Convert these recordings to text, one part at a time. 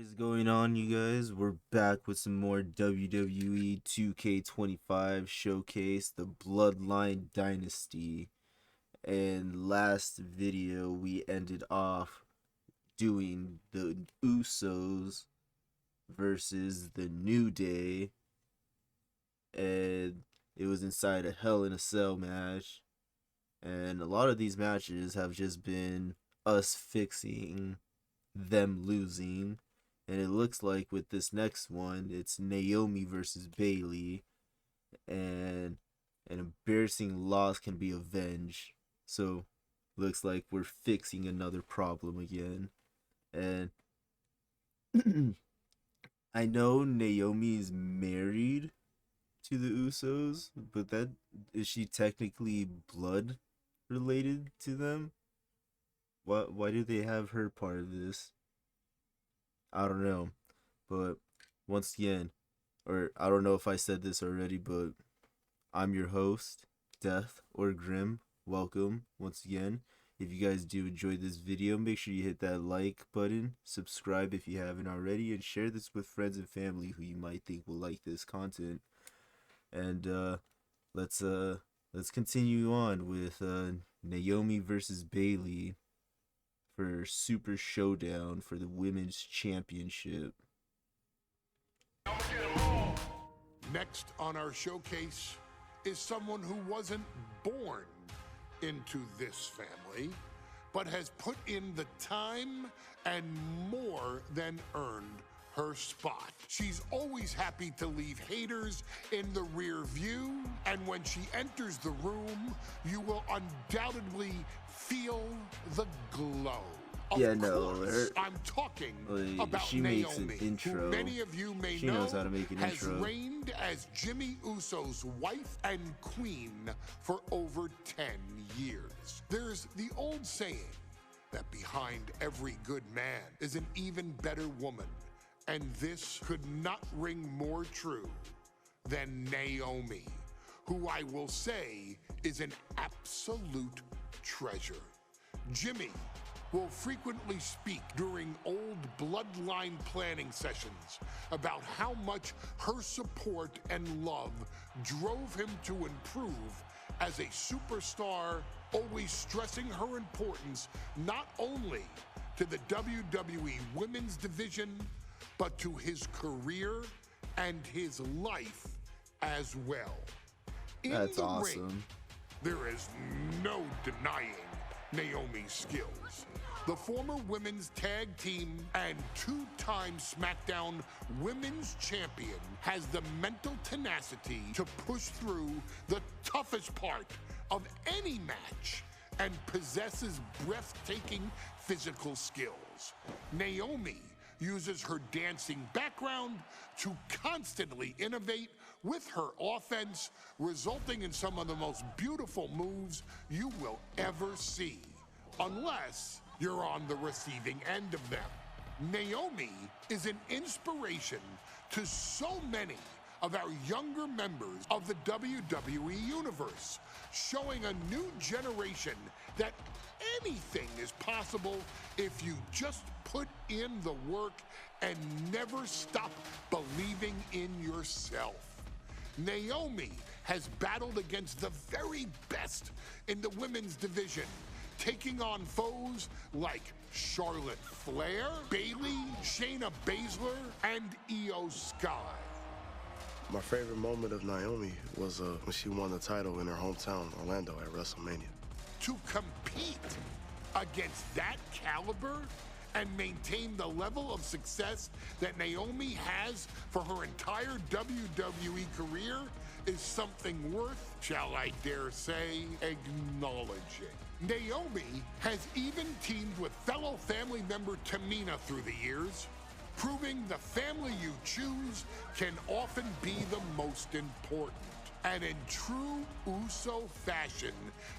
is going on, you guys? We're back with some more WWE 2K25 showcase, the Bloodline Dynasty. And last video, we ended off doing the Usos versus the New Day. And it was inside a Hell in a Cell match. And a lot of these matches have just been us fixing them losing. And it looks like with this next one, it's Naomi versus Bailey, and an embarrassing loss can be avenged. So, looks like we're fixing another problem again. And I know Naomi is married to the Usos, but that is she technically blood related to them? Why do they have her part of this? I don't know. But once again, or I don't know if I said this already, but I'm your host, Death or Grim. Welcome once again. If you guys do enjoy this video, make sure you hit that like button, subscribe if you haven't already, and share this with friends and family who you might think will like this content. And let's continue on with Naomi versus Bailey for Super Showdown for the Women's Championship. Next on our showcase is someone who wasn't born into this family, but has put in the time and more than earned her spot. She's always happy to leave haters in the rear view, and when she enters the room, you will undoubtedly feel the glow. I'm talking about she Naomi, makes an intro. who many of you may She know knows how to make an has intro. reigned as Jimmy Uso's wife and queen for over 10 years. There's the old saying that behind every good man is an even better woman, and this could not ring more true than Naomi, who I will say is an absolute treasure. Jimmy will frequently speak during old Bloodline planning sessions about how much her support and love drove him to improve as a superstar, always stressing her importance not only to the WWE Women's Division, but to his career and his life as well. That's awesome. There is no denying Naomi's skills. The former women's tag team and two-time SmackDown Women's Champion has the mental tenacity to push through the toughest part of any match and possesses breathtaking physical skills. Naomi uses her dancing background to constantly innovate with her offense, resulting in some of the most beautiful moves you will ever see, unless you're on the receiving end of them. Naomi is an inspiration to so many of our younger members of the WWE Universe, showing a new generation that anything is possible if you just put in the work and never stop believing in yourself. Naomi has battled against the very best in the women's division, taking on foes like Charlotte Flair, Bailey, Shayna Baszler, and Io Sky. My favorite moment of Naomi was when she won the title in her hometown, Orlando, at WrestleMania. To compete against that caliber and maintain the level of success that Naomi has for her entire WWE career is something worth, shall I dare say, acknowledging. Naomi has even teamed with fellow family member Tamina through the years, proving the family you choose can often be the most important. And in true Uso fashion,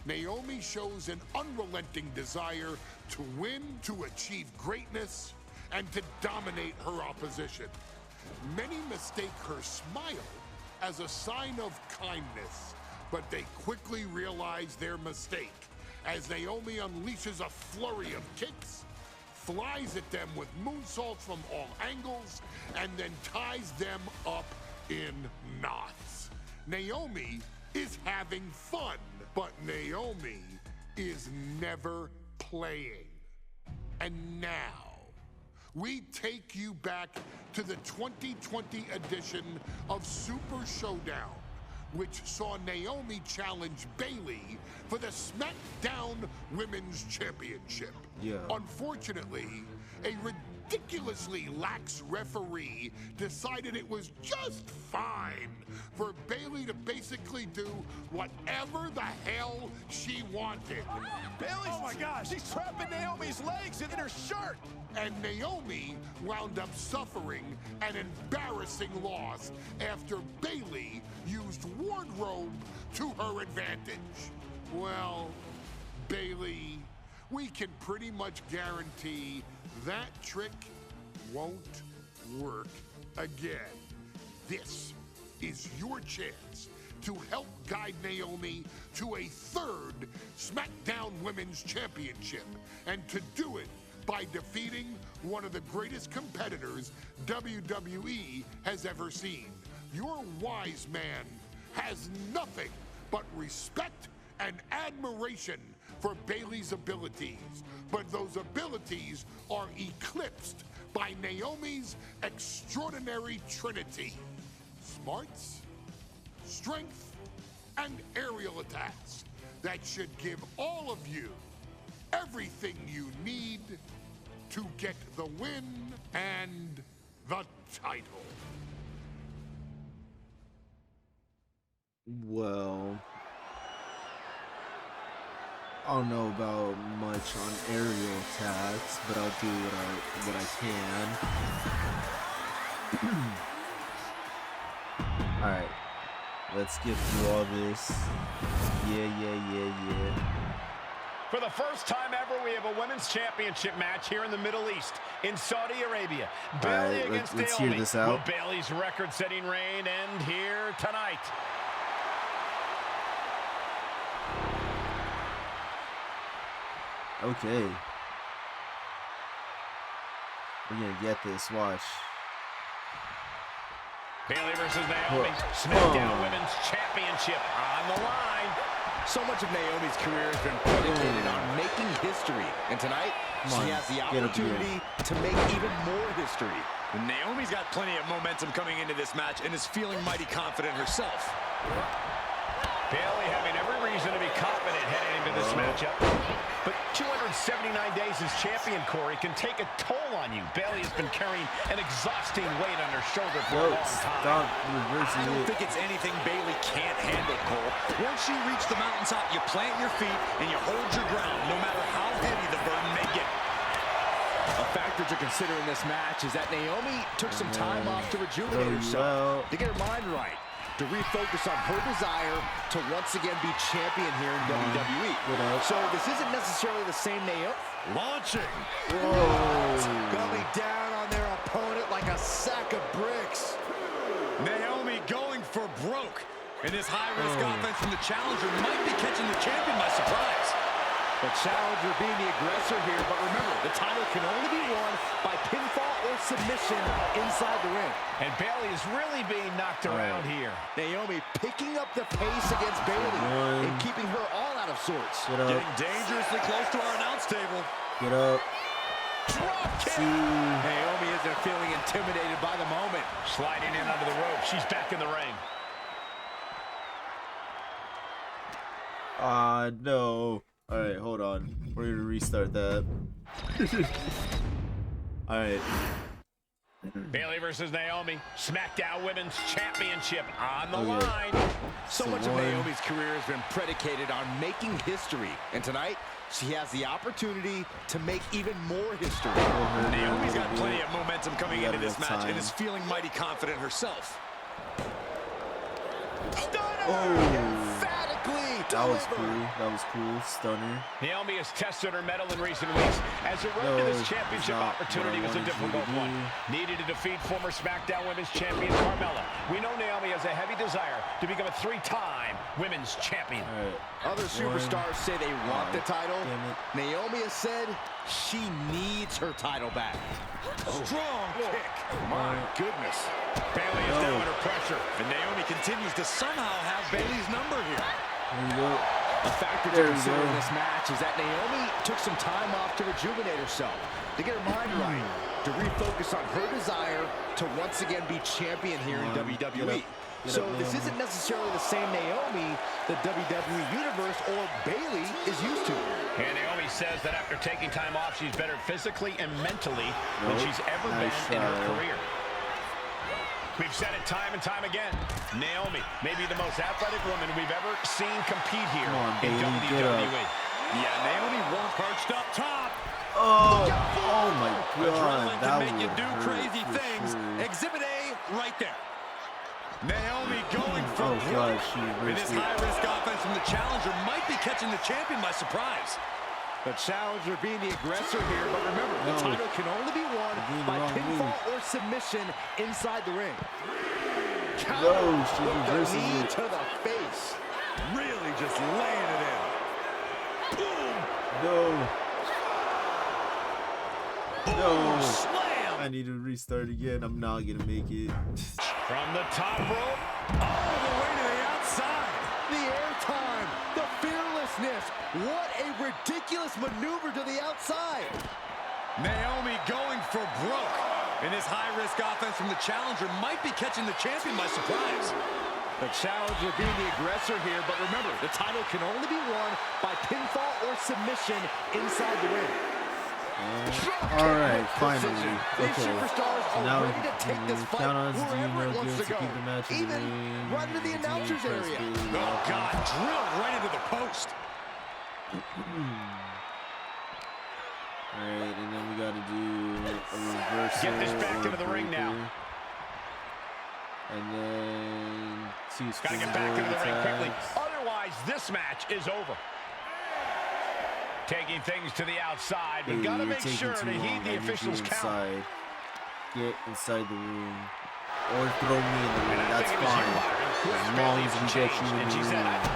Naomi shows an unrelenting desire to win, to achieve greatness, and to dominate her opposition. Many mistake her smile as a sign of kindness, but they quickly realize their mistake as Naomi unleashes a flurry of kicks, flies at them with moonsaults from all angles, and then ties them up in knots. Naomi is having fun, but Naomi is never playing. And now, we take you back to the 2020 edition of Super Showdown, which saw Naomi challenge Bayley for the SmackDown Women's Championship. Yeah. Unfortunately, a ridiculously lax referee decided it was just fine for Bayley to basically do whatever the hell she wanted. Bayley's, oh my gosh, she's trapping Naomi's legs in her shirt. And Naomi wound up suffering an embarrassing loss after Bayley used wardrobe to her advantage. Well, Bayley, we can pretty much guarantee that trick won't work again. This is your chance to help guide Naomi to a third SmackDown Women's Championship, and to do it by defeating one of the greatest competitors WWE has ever seen. Your wise man has nothing but respect and admiration for Bayley's abilities, but those abilities are eclipsed by Naomi's extraordinary trinity: smarts, strength, and aerial attacks that should give all of you everything you need to get the win and the title. Well, I don't know about much on aerial attacks, but I'll do what I can. Alright, let's get through all this. Yeah. For the first time ever, we have a women's championship match here in the Middle East, in Saudi Arabia. Bayley against let's Naomi. hear this out. Will Bayley's record-setting reign end here tonight? Okay. We're gonna get this, watch. Bayley versus Naomi. SmackDown Women's Championship on the line. So much of Naomi's career has been predicated on making history. And tonight, she has the opportunity to make even more history. Naomi's got plenty of momentum coming into this match and is feeling mighty confident herself. Bayley having every reason to be confident heading into this matchup. But 279 days as champion, Corey, can take a toll on you. Bayley has been carrying an exhausting weight on her shoulder for a long time. I don't think it's anything Bayley can't handle, Cole. Once you reach the mountaintop, you plant your feet and you hold your ground, no matter how heavy the burden may get. A factor to consider in this match is that Naomi took some time off to rejuvenate herself, to get her mind right, to refocus on her desire to once again be champion here in WWE. So this isn't necessarily the same Naomi. Launching. Coming down on their opponent like a sack of bricks. Naomi going for broke. And this high-risk offense from the challenger might be catching the champion by surprise. The challenger being the aggressor here, but remember, the title can only be won by pinfall or submission inside the ring. And Bayley is really being knocked around here. Naomi picking up the pace against Bayley and keeping her all out of sorts. Getting dangerously close to our announce table. Get up. Drop kick. Naomi isn't feeling intimidated by the moment. Sliding in under the rope. She's back in the ring. No. Alright, hold on. We're gonna restart that. Alright. Bayley versus Naomi. SmackDown Women's Championship on the line. So much of Naomi's career has been predicated on making history. And tonight, she has the opportunity to make even more history. Naomi's got plenty of momentum coming into this match and is feeling mighty confident herself. Stunner! That was cool. Stunner. Naomi has tested her mettle in recent weeks, as the road to this championship opportunity was a difficult one. Needed to defeat former SmackDown Women's Champion Carmella. We know Naomi has a heavy desire to become a three-time Women's Champion. Other superstars say they want the title. Naomi has said She needs her title back. Strong kick. My goodness. Bayley is now under pressure. And Naomi continues to somehow have Bayley's number here. There you go. A factor to consider in this match is that Naomi took some time off to rejuvenate herself, to get her mind right, to refocus on her desire to once again be champion here in WWE. So this isn't necessarily the same Naomi the WWE Universe or Bayley is used to. And Naomi says that after taking time off, she's better physically and mentally than she's ever been in her career. We've said it time and time again. Naomi may be the most athletic woman we've ever seen compete here in WWE. Yeah, Naomi worked perched up top. Oh my God. Adrenaline That can make you would do hurt crazy for things. sure. Exhibit A right there. Naomi going for Oh God, she and this reversed it. high-risk offense from the challenger might be catching the champion by surprise. The challenger being the aggressor here, but remember, the title can only be won by pinfall or submission inside the ring. No, she reverses knee it. to the face. Really just laying it in. Boom! No. No. Slam! I need to restart again. I'm not gonna make it. From the top rope. All the way to the outside. The airtime, the fearlessness. What a ridiculous maneuver to the outside. Naomi going for broke. And this high-risk offense from the challenger might be catching the champion by surprise. The challenger being the aggressor here, but remember, the title can only be won by pinfall or submission inside the ring. All right, finally. These Okay. superstars are Now ready to take this fight count on us doing wherever no it wants good to to go. keep the match in the Even ring. run to the Continue announcer's to press area. Bayley Oh, off. God, drilled right into the post. All right, and then we got to do a reversal. Get this back or into the ring now. breaker. And then two Gotta get back into the ring quickly. attacks. Otherwise, this match is over. Taking things to the outside, but Hey, gotta you're make taking sure too to long. heed I the need you official's count. inside. Get inside the room. Or throw me in the ring. And I That's think it was fine. you, Byron, who As asked long Bayley as if we she get changed, you in and the she said, ring.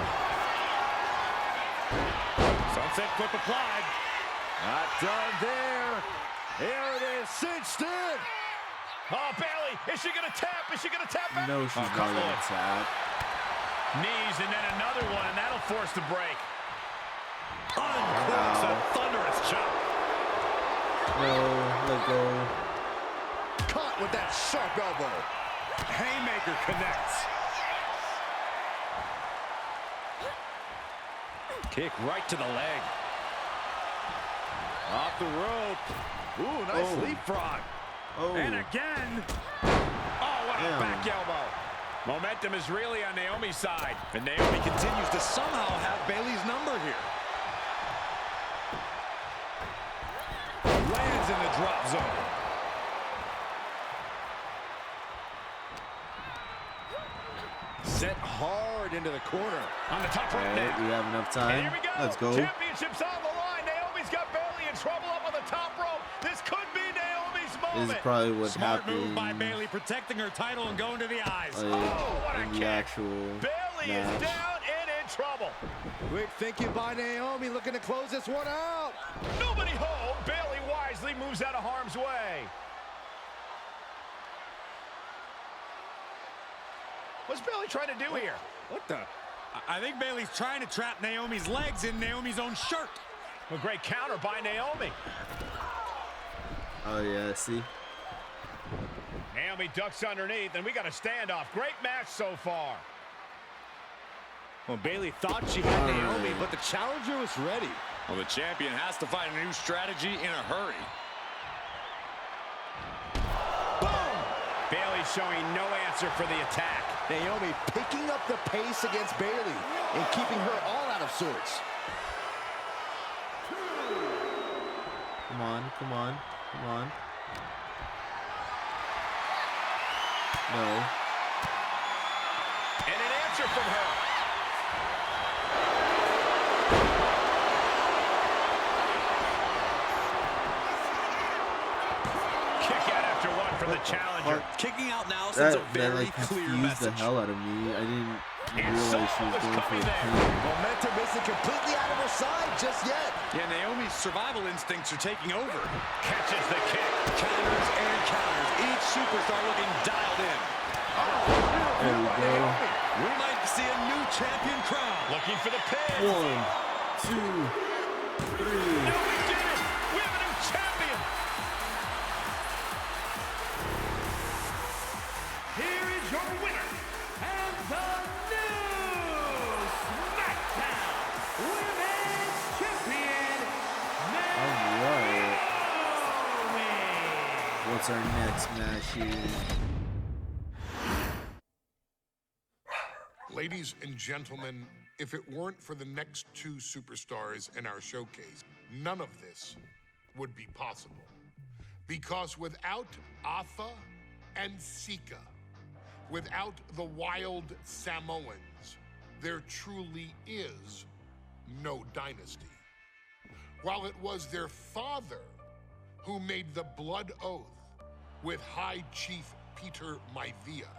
Sunset flip applied. Not done there. Here it is, cinched in. Oh, Bayley, is she gonna tap? Is she gonna tap back? No, she's not come going on. to tap. Knees and then another one, and that'll force the break. Uncorks a thunderous chop. No, let go. Caught with that sharp elbow. Haymaker connects. Kick right to the leg. Off the rope. Ooh, nice Oh. leapfrog. Oh, And again. Oh, what a Damn. back elbow. Momentum is really on Naomi's side. And Naomi continues to somehow have Bayley's number here. Lands in the drop zone. Set hard into the corner. On the top all rope right, now. we have enough And time. here we go. Let's go. Championship's on the line. Naomi's got Bayley in trouble up on the top rope. This could be Naomi's moment. This is probably what Smart happened. move by Bayley, protecting her title and going to the eyes. Like, what a in the kick. actual Bayley match. is down and in trouble. Quick thinking by Naomi, looking to close this one out. Nobody home. Bayley wisely moves out of harm's way. What's Bayley trying to do here? What the? I think Bayley's trying to trap Naomi's legs in Naomi's own shirt. A great counter by Naomi. Oh yeah, see. Naomi ducks underneath, and we got a standoff. Great match so far. Well, Bayley thought she had Naomi, right. but the challenger was ready. Well, the champion has to find a new strategy in a hurry. Boom! Bayley showing no answer for the attack. Naomi picking up the pace against Bayley and keeping her all out of sorts. Come on, come on, come on. No. And an answer from her. Kick out after one from the challenger. Kicking out now sends a very like clear confused the message. hell out of me. I I realized she was going for a pin. Momentum isn't completely out of her side just yet. Yeah, Naomi's survival instincts are taking over. Catches the kick. Counters and counters. Each superstar looking dialed in. There we go. We might see a new champion crown. Looking for the pin. 1, 2, 3. No, we did it. We have a new champion. Here is your winner, and the new SmackDown Women's Champion, Alright. Naomi. What's our next match here? Ladies and gentlemen, if it weren't for the next two superstars in our showcase, none of this would be possible. Because without Atha and Sika, without the wild Samoans, there truly is no dynasty. While it was their father who made the blood oath with High Chief Peter Maivia,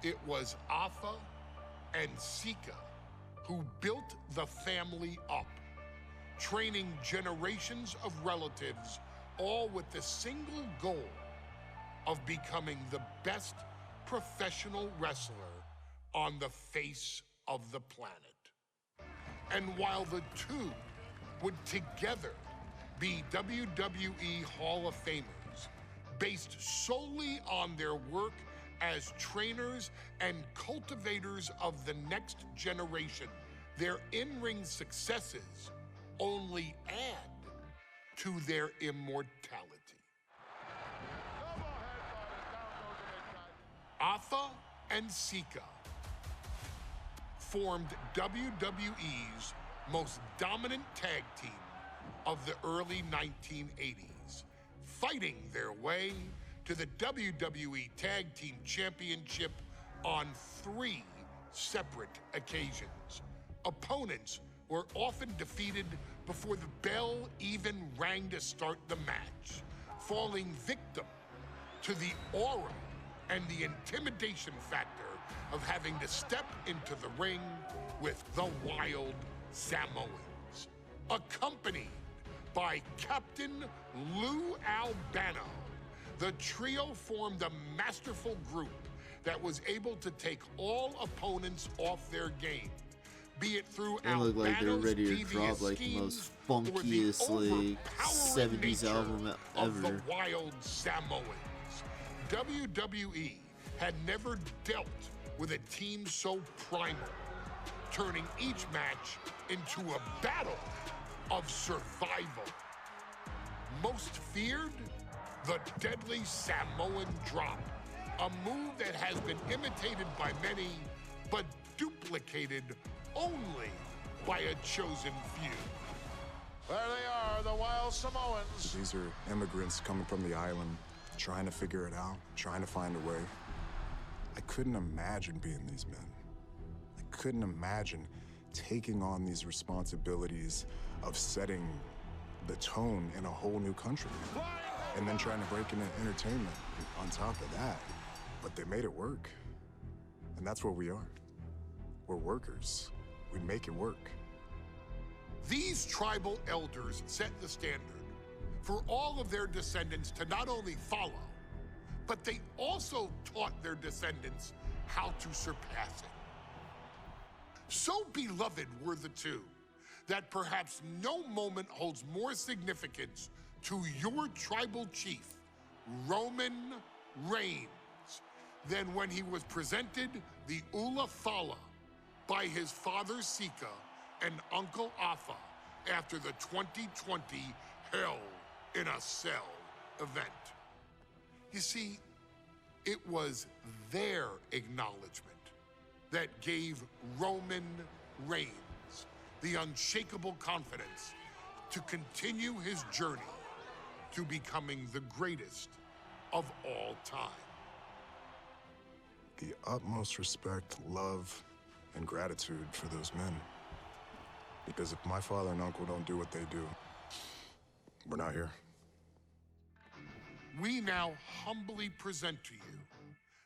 it was Atha and Sika who built the family up, training generations of relatives, all with the single goal of becoming the best professional wrestler on the face of the planet. And while the two would together be WWE Hall of Famers, based solely on their work as trainers and cultivators of the next generation, their in-ring successes only add to their immortality. Atha and Sika formed WWE's most dominant tag team of the early 1980s, fighting their way to the WWE Tag Team Championship on 3 separate occasions. Opponents were often defeated before the bell even rang to start the match, falling victim to the aura and the intimidation factor of having to step into the ring with the wild Samoans, accompanied by Captain Lou Albano. The trio formed a masterful group that was able to take all opponents off their game, be it through They look like they're Albano's ready to devious drop like the schemes most or the funkiest like overpowering 70s nature album of the ever. wild Samoans. WWE had never dealt with a team so primal, turning each match into a battle of survival. Most feared, the deadly Samoan drop, a move that has been imitated by many, but duplicated only by a chosen few. There they are, the wild Samoans. These are immigrants coming from the island, trying to figure it out, trying to find a way. I couldn't imagine being these men. I couldn't imagine taking on these responsibilities of setting the tone in a whole new country. And then trying to break into entertainment on top of that. But they made it work. And that's what we are. We're workers. We make it work. These tribal elders set the standard for all of their descendants to not only follow, but they also taught their descendants how to surpass it. So beloved were the two that perhaps no moment holds more significance to your tribal chief, Roman Reigns, than when he was presented the Ula Fala by his father Sika and Uncle Atha after the 2020 Hell in a Cell event. You see, it was their acknowledgement that gave Roman Reigns the unshakable confidence to continue his journey to becoming the greatest of all time. The utmost respect, love, and gratitude for those men. Because if my father and uncle don't do what they do, we're not here. We now humbly present to you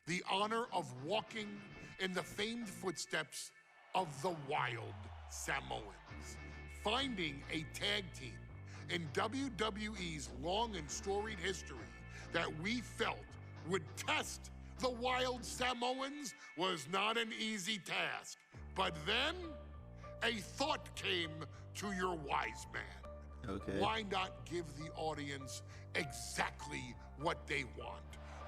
the honor of walking in the famed footsteps of the Wild Samoans, finding a tag team in WWE's long and storied history that we felt would test the Wild Samoans was not an easy task. But then a thought came to your wise man. Okay. Why not give the audience exactly what they want?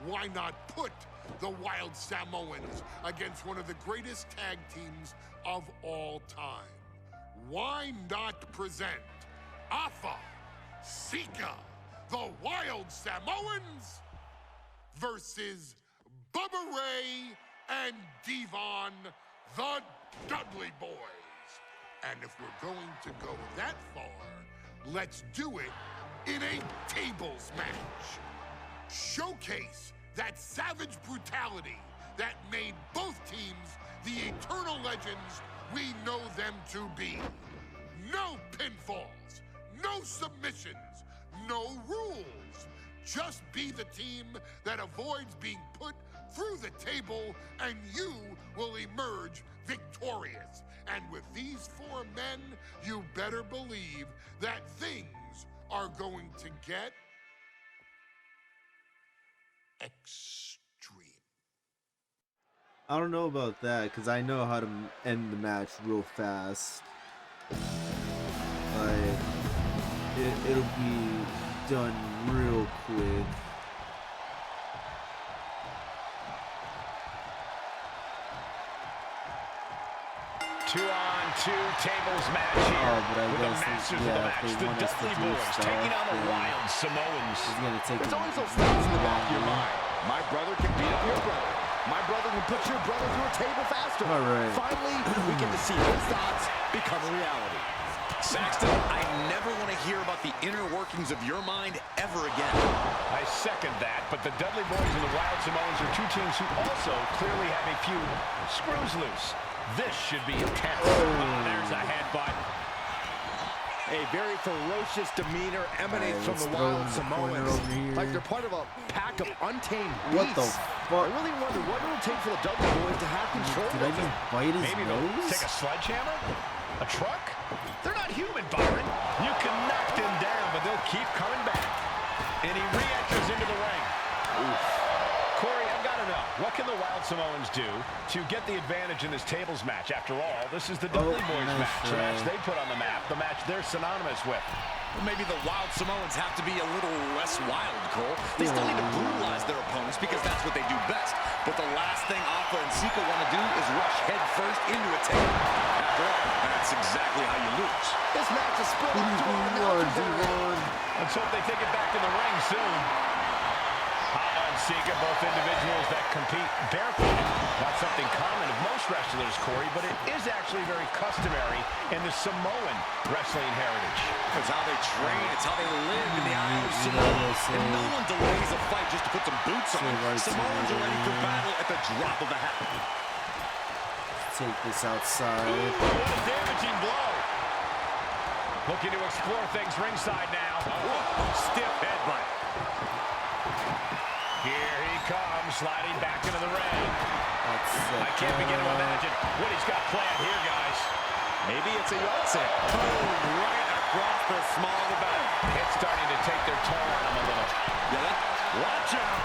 Why not put the Wild Samoans against one of the greatest tag teams of all time? Why not present Alpha, Sika, the Wild Samoans versus Bubba Ray and Devon, the Dudley Boys? And if we're going to go that far, let's do it in a tables match. Showcase that savage brutality that made both teams the eternal legends we know them to be. No pinfalls, no submissions, no rules. Just be the team that avoids being put through the table, and you will emerge victorious. And with these four men, you better believe that things are going to get extreme. I don't know about that because I know how to end the match real fast. Like it'll be done real quick. Two-on-two tables match here with the masters of the match, the Dudley Boys taking on the Wild Samoans. There's always those thoughts in the back of your mind. My brother can beat up your brother. My brother can put your brother through a table faster. All right. Finally, we get to see those thoughts become a reality. Saxton, I never want to hear about the inner workings of your mind ever again. I second that, but the Dudley Boys and the Wild Samoans are two teams who also clearly have a few screws loose. This should be intense. Oh, there's a headbutt. A very ferocious demeanor emanates from the Wild Samoans. Like they're part of a pack of untamed beasts. What the fuck? I really wonder what it will take for the Dudley Boys to have control. Did I just bite his Maybe nose? they'll take a sledgehammer? A truck? They're not human, Byron. You can knock them down, but they'll keep coming back. And he re-enters into the ring. Oof. Corey, I've got to know, what can the Wild Samoans do to get the advantage in this tables match? After all, this is the Dudley Boys match, the match they put on the map, the match they're synonymous with. Well, maybe the Wild Samoans have to be a little less wild, Cole. They still need to brutalize their opponents because that's what they do best. But the last thing Alpha and Sika want to do is rush head first into a table. After all, that's exactly how you lose. This match is split into Let's hope they take it back to the ring soon. Alpha and Sika, both individuals that compete barefooted. Not something common of most wrestlers, Corey, but it is actually very customary in the Samoan wrestling heritage. It's how they train, it's how they live in the Isle of Samoa. And no one delays a fight just to put some boots on. Samoans are ready for battle at the drop of a hat. Take this outside. Ooh, what a damaging blow. Looking to explore things ringside now. Whoa, stiff headbutt. Here he comes, sliding back into the ring. I can't begin to imagine what he's got planned here, guys. Maybe it's a yard sale. Boom, right across the small of the back. It's starting to take their toll on him a little. Watch out.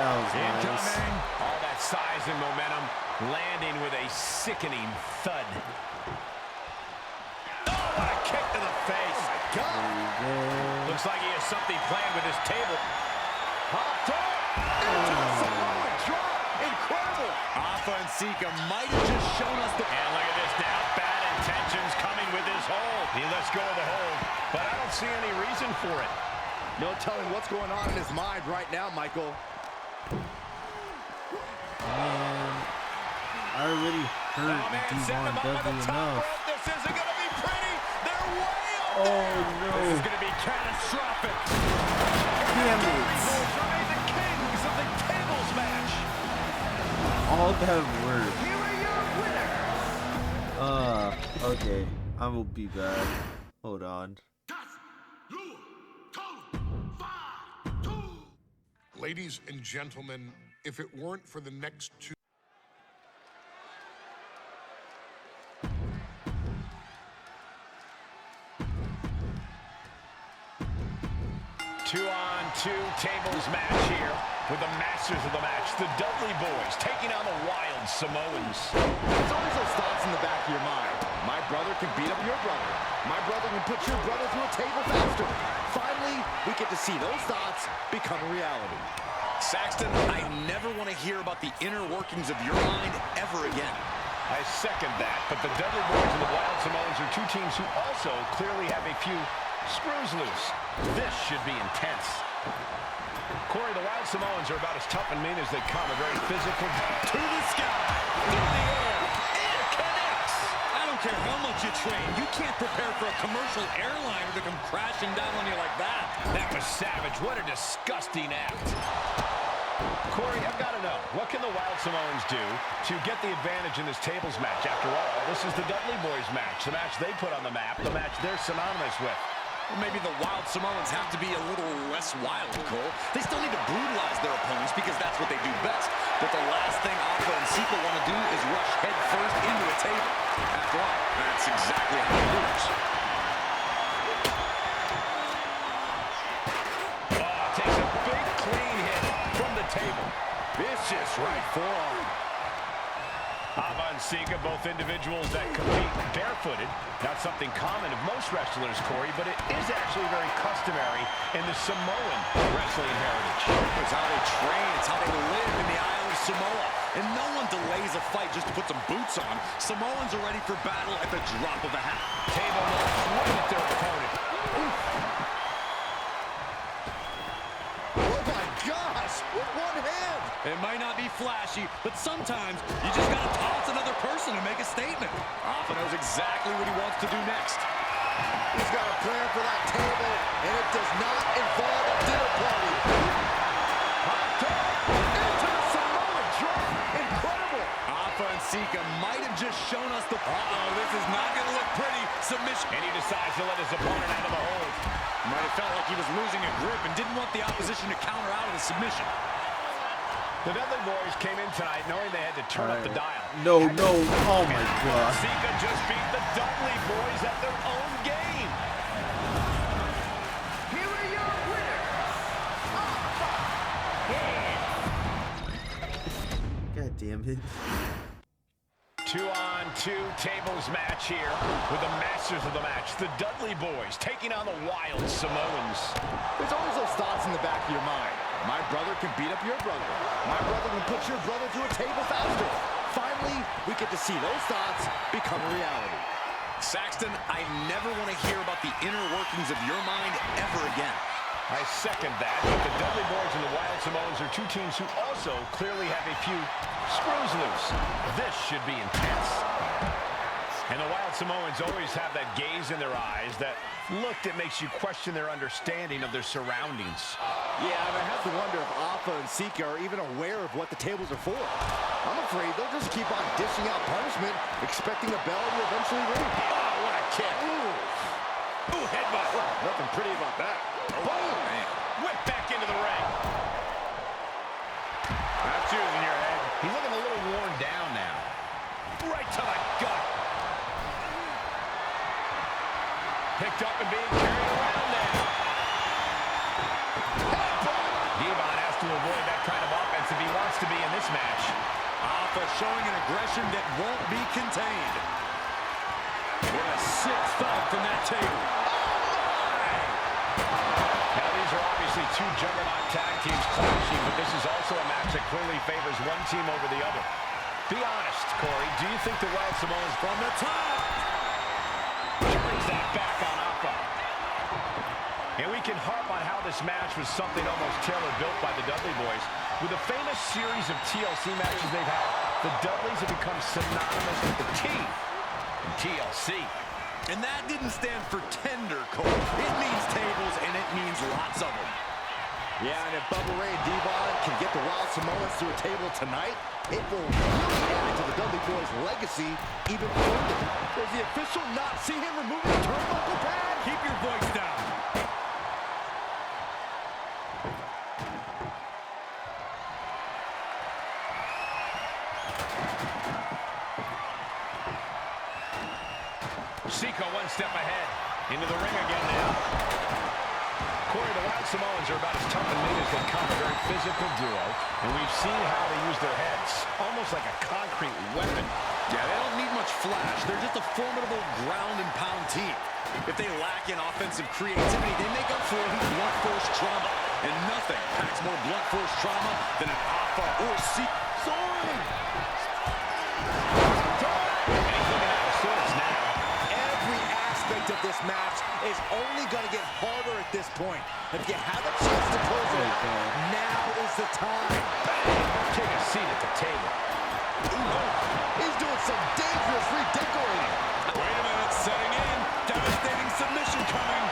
That was nice. All that size and momentum, landing with a sickening thud. Oh, what a kick to the face. Looks like he has something planned with his table. Hop top. Into the Samoan drop. Incredible. Alpha and Sika might have just shown us the... And look at this now. Bad intentions coming with his hold. He lets go of the hold, but I don't see any reason for it. No telling what's going on in his mind right now, Michael. Man, I already hurt Devon Dudley enough. This isn't going to be pretty. They're way up. Oh no. This is going to be catastrophic. Damn it. The kings of the tables match. All that work. Here are your winners. Okay. I will be back. Hold on. Ladies and gentlemen, if it weren't for the next two... 2-on-2 tables match here with the masters of the match, the Dudley Boys, taking on the Wild Samoans. There's always those thoughts in the back of your mind. My brother can beat up your brother. My brother can put your brother through a table faster. Finally, we get to see those thoughts become a reality. Saxton, I never want to hear about the inner workings of your mind ever again. I second that, but the Dudley Boys and the Wild Samoans are two teams who also clearly have a few screws loose. This should be intense. Corey, the Wild Samoans are about as tough and mean as they come. A very physical... To the sky, through the air, and connects. I don't care how much you train. You can't prepare for a commercial airliner to come crashing down on you like that. That was savage. What a disgusting act. Corey, I've got to know, what can the Wild Samoans do to get the advantage in this tables match? After all, this is the Dudley Boys match, the match they put on the map, the match they're synonymous with. Well, maybe the Wild Samoans have to be a little less wild, Cole. They still need to brutalize their opponents because that's what they do best. But the last thing Alpha and Sika want to do is rush head first into a table. After all, that's exactly how they lose. Oh, takes a big clean hit from the table. Vicious right forearm. Ava and Sika, both individuals that compete barefooted. Not something common of most wrestlers, Corey, but it is actually very customary in the Samoan wrestling heritage. It's how they train, it's how they live in the Isle of Samoa. And no one delays a fight just to put some boots on. Samoans are ready for battle at the drop of a hat. Table knocks right at their opponent. Oh my gosh, with one hand. It might not be flashy, but sometimes you just gotta toss another person to make a statement. Alpha knows exactly what he wants to do next. He's got a plan for that table, and it does not involve a dinner party. Hot dog into the Samoan drop. Incredible. Alpha and Sika might have just shown us the... Uh-oh, this is not gonna look pretty. Submission. And he decides to let his opponent out of the hold. Might have felt like he was losing a grip and didn't want the opposition to counter out of the submission. The Dudley Boys came in tonight knowing they had to turn up the dial. No, oh my God. Sika just beat the Dudley Boys at their own game. Here are your winners, God damn it. 2-on-2 tables match here with the masters of the match, the Dudley Boys, taking on the Wild Samoans. There's always those thoughts in the back of your mind. My brother can beat up your brother. My brother can put your brother through a table faster. Finally, we get to see those thoughts become a reality. Saxton, I never want to hear about the inner workings of your mind ever again. I second that, but the Dudley Boys and the Wild Samoans are two teams who also clearly have a few screws loose. This should be intense. And the Wild Samoans always have that gaze in their eyes, that look that makes you question their understanding of their surroundings. Yeah, and I have to wonder if Alpha and Sika are even aware of what the tables are for. I'm afraid they'll just keep on dishing out punishment, expecting a bell to eventually ring. Oh, what a kick. Ooh, headbutt. Nothing pretty about that. Boom! Man. Whip back into the ring. That's yours in your head. He's looking a little worn down now. Right to the gut. Picked up and being carried around now. Devon has to avoid that kind of offense if he wants to be in this match. Alpha showing an aggression that won't be contained. What a sick thump from that table. Now these are obviously two juggernaut tag teams clashing, but this is also a match that clearly favors one team over the other. Be honest, Corey, do you think the Wild Samoans From the top. turns that back on Alpha? And we can harp on how this match was something almost tailor-built by the Dudley Boys. With a famous series of TLC matches they've had, the Dudleys have become synonymous with the T in TLC. And that didn't stand for tender, Cole. It means tables, and it means lots of them. Yeah, and if Bubba Ray and Devon can get the Wild Samoans to a table tonight, it will really add to the Dudley Boys' legacy even further. Does the official not see him remove the turnbuckle pad? Keep your voice down. Sika one step ahead. Into the ring again now. Corey, the Wild Samoans are about as tough and mean as they come. A very physical duo. And we've seen how they use their heads. Almost like a concrete weapon. Yeah, they don't need much flash. They're just a formidable ground and pound team. If they lack in offensive creativity, they make up for it with blunt force trauma. And nothing packs more blunt force trauma than an Alpha or Sika. Soaring! And he's looking out of sorts now. Every aspect of this match is only going to get harder at this point. If you have a chance to close it out, now is the time. Take a seat at the table. Ooh, he's doing some dangerous redecorating. Wait a minute, setting in. Devastating submission coming.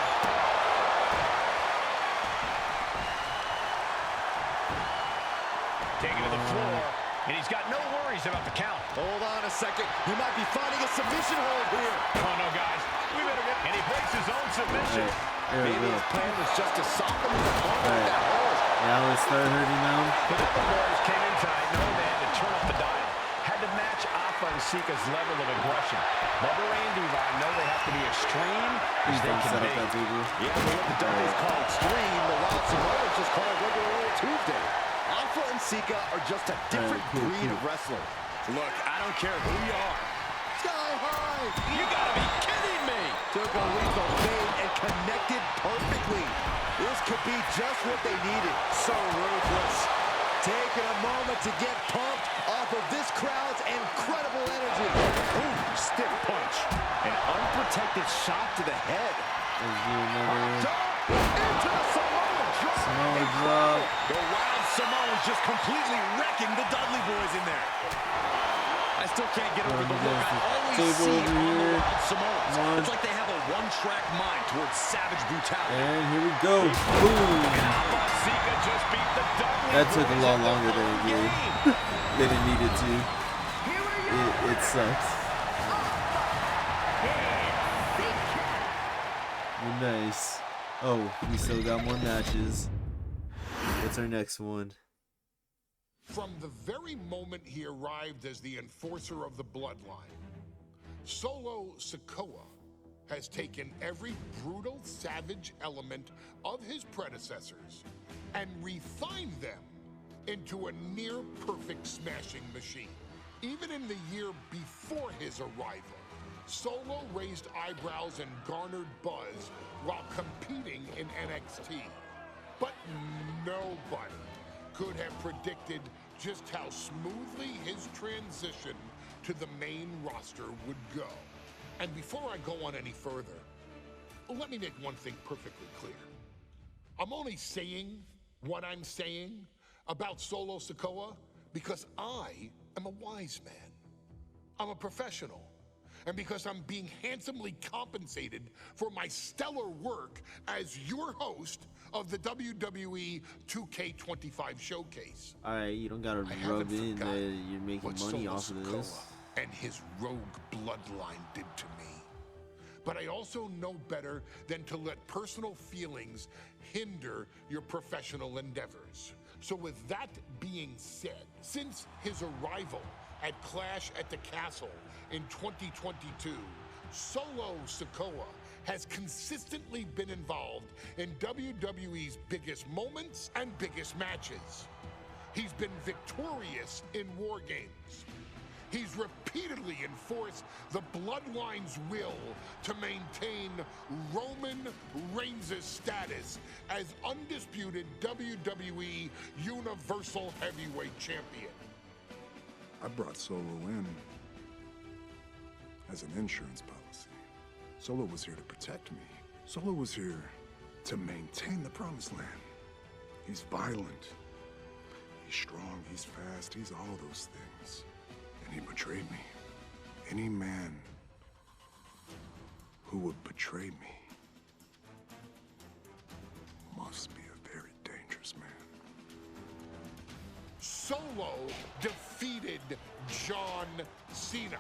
Taken to the floor, and he's got no worries about the count. Hold on a second. He might be finding a submission hold here. Oh, no, guys. We better get... And he breaks his own submission. Maybe his plan was just to soften his opponent with that hold. Now it's starting hurting now. The Golden Boys came in tonight knowing they had to turn up the dial. Had to match Alpha and Sika's level of aggression. Bubba Ray and Divine know they have to be extreme as Please they don't can set be. up that table. Yeah, but what the Dudleys call extreme, the Wild Samoans just call regular old Tuesday. Alpha and Sika are just a different breed of wrestler. Look, I don't care who you are. Sky high! You gotta be kidding me! Took a lethal fade and connected perfectly. This could be just what they needed. So ruthless. Taking a moment to get pumped off of this crowd's incredible energy. Ooh, stiff punch. An unprotected shot to the head. Another Into the Samoan drop. Samoan drop. The Wild Samoans just completely wrecking the Dudley Boys in there. I still can't get over the look I always see on the Wild Samoans. It's like they have a one-track mind towards savage brutality. And here we go. Boom. Sika just beat the Dudley That took a Boys lot in the longer than it did. They didn't need it to. It sucks. Nice. Oh, we still got more matches. What's our next one? From the very moment he arrived as the enforcer of the Bloodline, Solo Sikoa has taken every brutal, savage element of his predecessors and refined them into a near-perfect smashing machine. Even in the year before his arrival, Solo raised eyebrows and garnered buzz while competing in NXT. But nobody could have predicted just how smoothly his transition to the main roster would go. And before I go on any further, let me make one thing perfectly clear. I'm only saying what I'm saying about Solo Sikoa because I am a wise man. I'm a professional. And because I'm being handsomely compensated for my stellar work as your host of the WWE 2K25 showcase. Alright, you don't gotta rub in that you're making money off of this. And his rogue bloodline did to me. But I also know better than to let personal feelings hinder your professional endeavors. So with that being said, since his arrival at Clash at the Castle in 2022, Solo Sikoa has consistently been involved in WWE's biggest moments and biggest matches. He's been victorious in War Games. He's repeatedly enforced the Bloodline's will to maintain Roman Reigns' status as undisputed WWE Universal Heavyweight Champion. I brought Solo in as an insurance policy. Solo was here to protect me. Solo was here to maintain the promised land. He's violent. He's strong, he's fast, he's all those things. And he betrayed me. Any man who would betray me must be a very dangerous man. Solo defeated John Cena.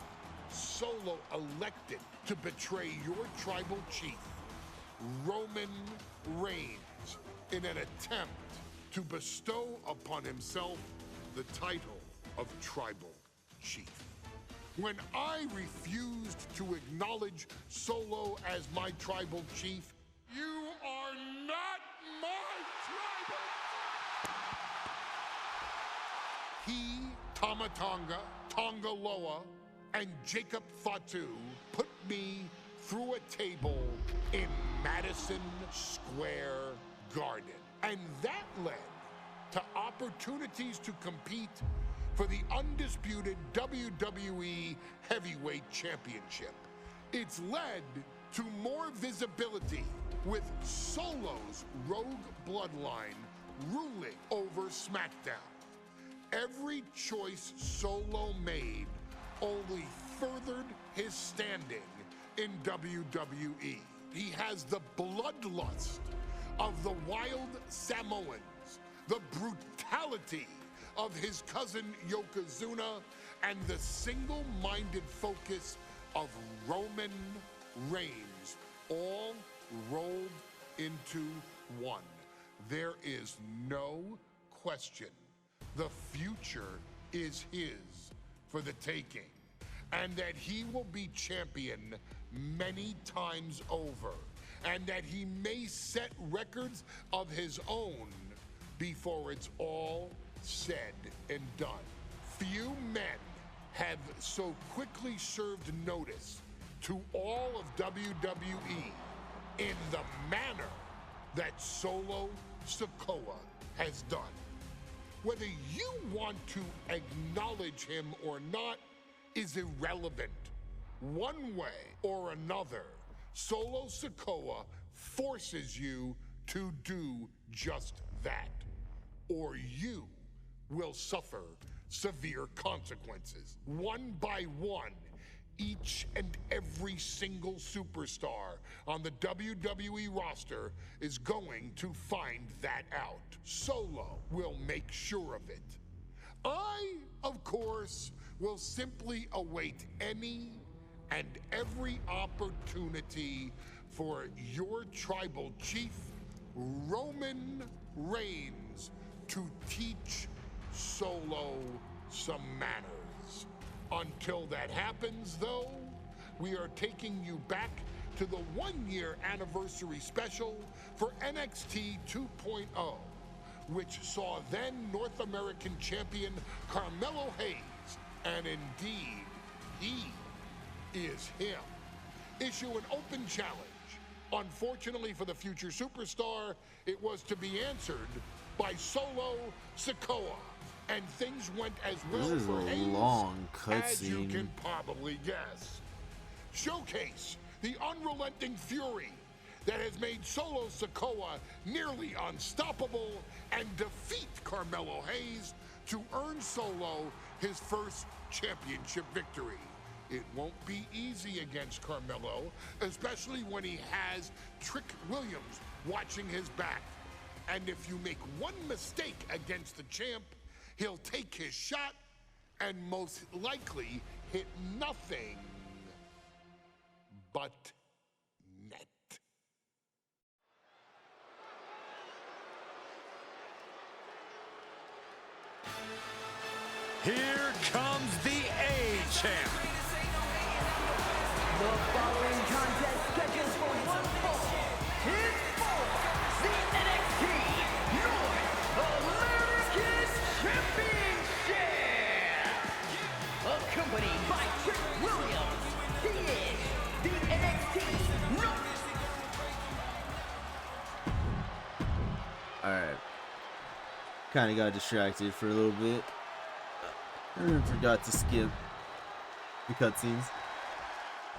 Solo elected to betray your tribal chief, Roman Reigns, in an attempt to bestow upon himself the title of tribal chief. when I refused to acknowledge Solo as my tribal chief. You are not my tribal. He, Tamatonga, Tongaloa, and Jacob Fatu put me through a table in Madison Square Garden. And that led to opportunities to compete for the undisputed WWE Heavyweight Championship. It's led to more visibility with Solo's Rogue Bloodline ruling over SmackDown. Every choice Solo made only furthered his standing in WWE. He has the bloodlust of the wild Samoans, the brutality of his cousin Yokozuna, and the single-minded focus of Roman Reigns, all rolled into one. There is no question the future is his for the taking, and that he will be champion many times over, and that he may set records of his own before it's all said and done. Few men have so quickly served notice to all of WWE in the manner that Solo Sikoa has done. Whether you want to acknowledge him or not is irrelevant. One way or another, Solo Sikoa forces you to do just that, or you will suffer severe consequences. One by one, each and every single superstar on the WWE roster is going to find that out. Solo will make sure of it. I, of course, will simply await any and every opportunity for your tribal chief, Roman Reigns, to teach Solo some manners. Until that happens, though, we are taking you back to the one-year anniversary special for NXT 2.0, which saw then North American champion Carmelo Hayes, and indeed, he is him, issue an open challenge. Unfortunately for the future superstar, it was to be answered by Solo Sikoa. And things went as well This is for a Hayes long as you cutscene. can probably guess. Showcase the unrelenting fury that has made Solo Sikoa nearly unstoppable, and defeat Carmelo Hayes to earn Solo his first championship victory. It won't be easy against Carmelo, especially when he has Trick Williams watching his back. And if you make one mistake against the champ, he'll take his shot and most likely hit nothing but net. Here comes the A-Champ. The following contest scheduled for one fall is for the NXT North American Championship. Accompanied by Trick Williams, he is the NXT North. Alright. Kinda got distracted for a little bit. Forgot to skip the cutscenes.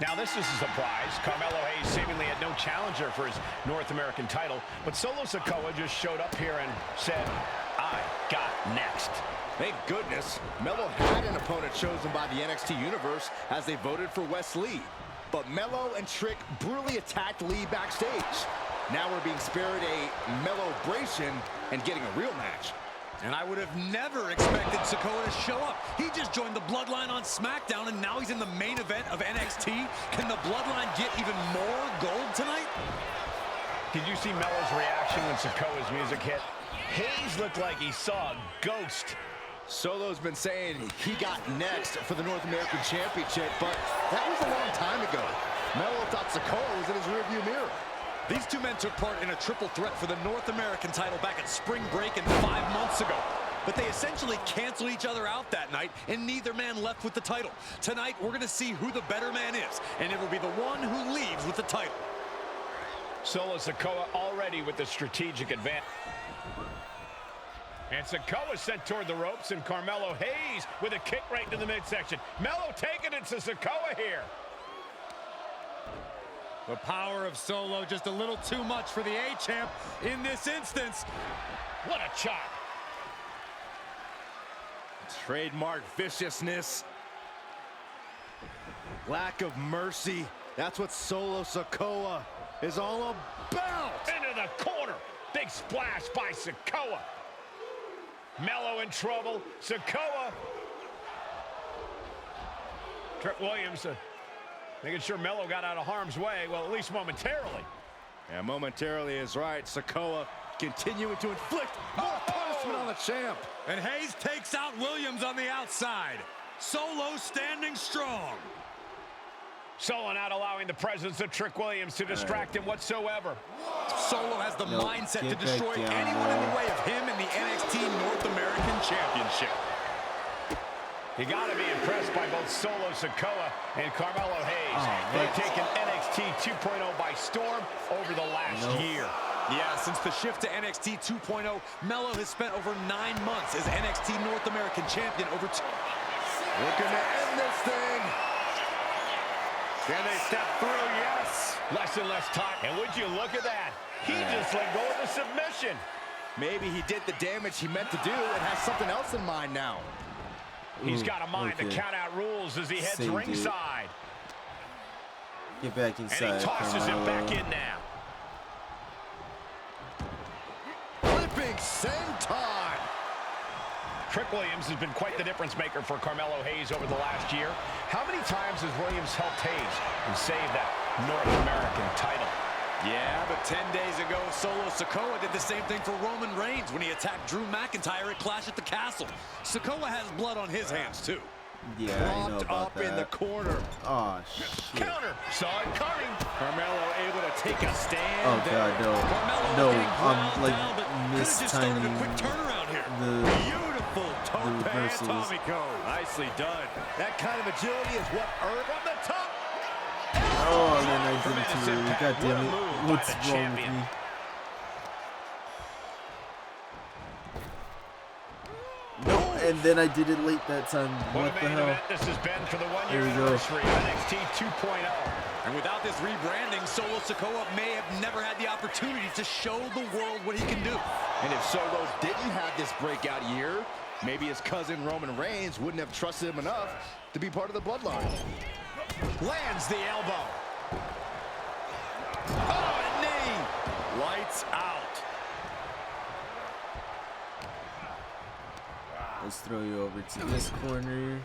Now this is a surprise. Carmelo Hayes seemingly had no challenger for his North American title, but Solo Sikoa just showed up here and said, I got next. Thank goodness, Melo had an opponent chosen by the NXT Universe as they voted for Wes Lee. But Melo and Trick brutally attacked Lee backstage. Now we're being spared a Melo-bration and getting a real match. And I would have never expected Sikoa to show up. He just joined the Bloodline on SmackDown, and now he's in the main event of NXT. Can the Bloodline get even more gold tonight? Did you see Melo's reaction when Sikoa's music hit? Hayes looked like he saw a ghost. Solo's been saying he got next for the North American Championship, but that was a long time ago. Melo thought Sikoa was in his rearview mirror. These two men took part in a triple threat for the North American title back at spring break and 5 months ago. But they essentially canceled each other out that night, and neither man left with the title. Tonight, we're going to see who the better man is, and it will be the one who leaves with the title. Solo Sikoa already with the strategic advantage. And Sikoa sent toward the ropes, and Carmelo Hayes with a kick right into the midsection. Melo taking it to Sikoa here. The power of Solo just a little too much for the A-Champ in this instance. What a chop. Trademark viciousness. Lack of mercy. That's what Solo Sikoa is all about. Into the corner. Big splash by Sikoa. Melo in trouble. Sikoa. Trick Williams making sure Melo got out of harm's way. Well, at least momentarily. Yeah, momentarily is right. Sikoa continuing to inflict more punishment on the champ. And Hayes takes out Williams on the outside. Solo standing strong. Solo not allowing the presence of Trick Williams to distract him whatsoever. Solo has the mindset to destroy anyone in the way of him in the NXT North American Championship. You got to be impressed by both Solo Sikoa and Carmelo Hayes. They've taken NXT 2.0 by storm over the last year. Yeah, since the shift to NXT 2.0, Melo has spent over 9 months as NXT North American Champion over Looking to end this thing. Can they step through? Yes. Less and less time. And would you look at that? He just let go of the submission. Maybe he did the damage he meant to do and has something else in mind now. He's got a mind to count out rules as he heads ringside. Get back inside. And he tosses him back in now. Flipping senton. Trick Williams has been quite the difference maker for Carmelo Hayes over the last year. How many times has Williams helped Hayes and saved that North American title? Yeah, but 10 days ago, Solo Sikoa did the same thing for Roman Reigns when he attacked Drew McIntyre at Clash at the Castle. Sikoa has blood on his hands, too. Yeah, I know about up that. in the corner. Oh, shit. Counter. Saw it coming. Carmelo able to take a stand. Oh, God, no. No, I'm, like, started a mistiming quick turnaround here. Beautiful tope reversals. atomico. Nicely done. That kind of agility is what earned from the top. Oh, and then I did it too early. God damn it. What's wrong with me? Nope, and then I did it late that time. What the hell? This has been for the There one-year we go. anniversary of NXT 2.0. And without this rebranding, Solo Sikoa may have never had the opportunity to show the world what he can do. And if Solo didn't have this breakout year, maybe his cousin Roman Reigns wouldn't have trusted him enough to be part of the Bloodline. Lands the elbow. Oh, a knee. Lights out. Let's throw you over to this corner.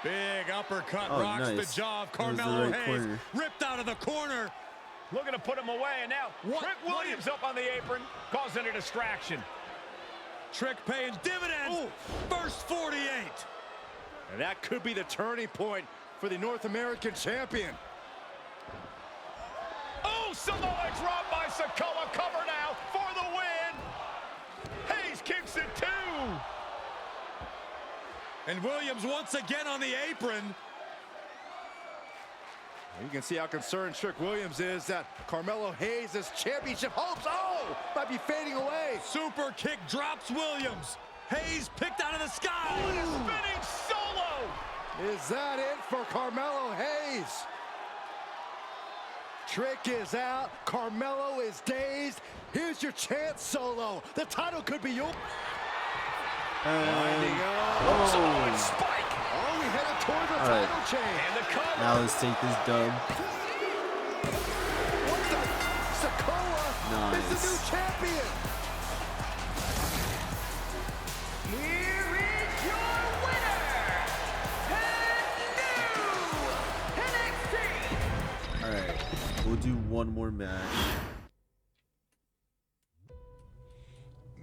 Big uppercut Oh, rocks nice. the jaw of That was the Carmelo right Hayes. corner. Ripped out of the corner. Looking to put him away, and now Trick Williams up on the apron, causing a distraction. Trick paying dividends. First 48. And that could be the turning point for the North American champion. Oh, Samoa drop by Sikoa. Cover now for the win. Hayes kicks it too. And Williams once again on the apron. You can see how concerned Trick Williams is that Carmelo Hayes' championship hopes, might be fading away. Super kick drops Williams. Hayes picked out of the sky. Spinning Solo. Is that it for Carmelo Hayes? Trick is out. Carmelo is dazed. Here's your chance, Solo. The title could be yours. Winding up. Samoan spike. We headed toward the title chain. And the cover. Now let's take this dub. What's that? Sikoa is the new champion. Here is your winner, and new NXT. Alright, we'll do one more match.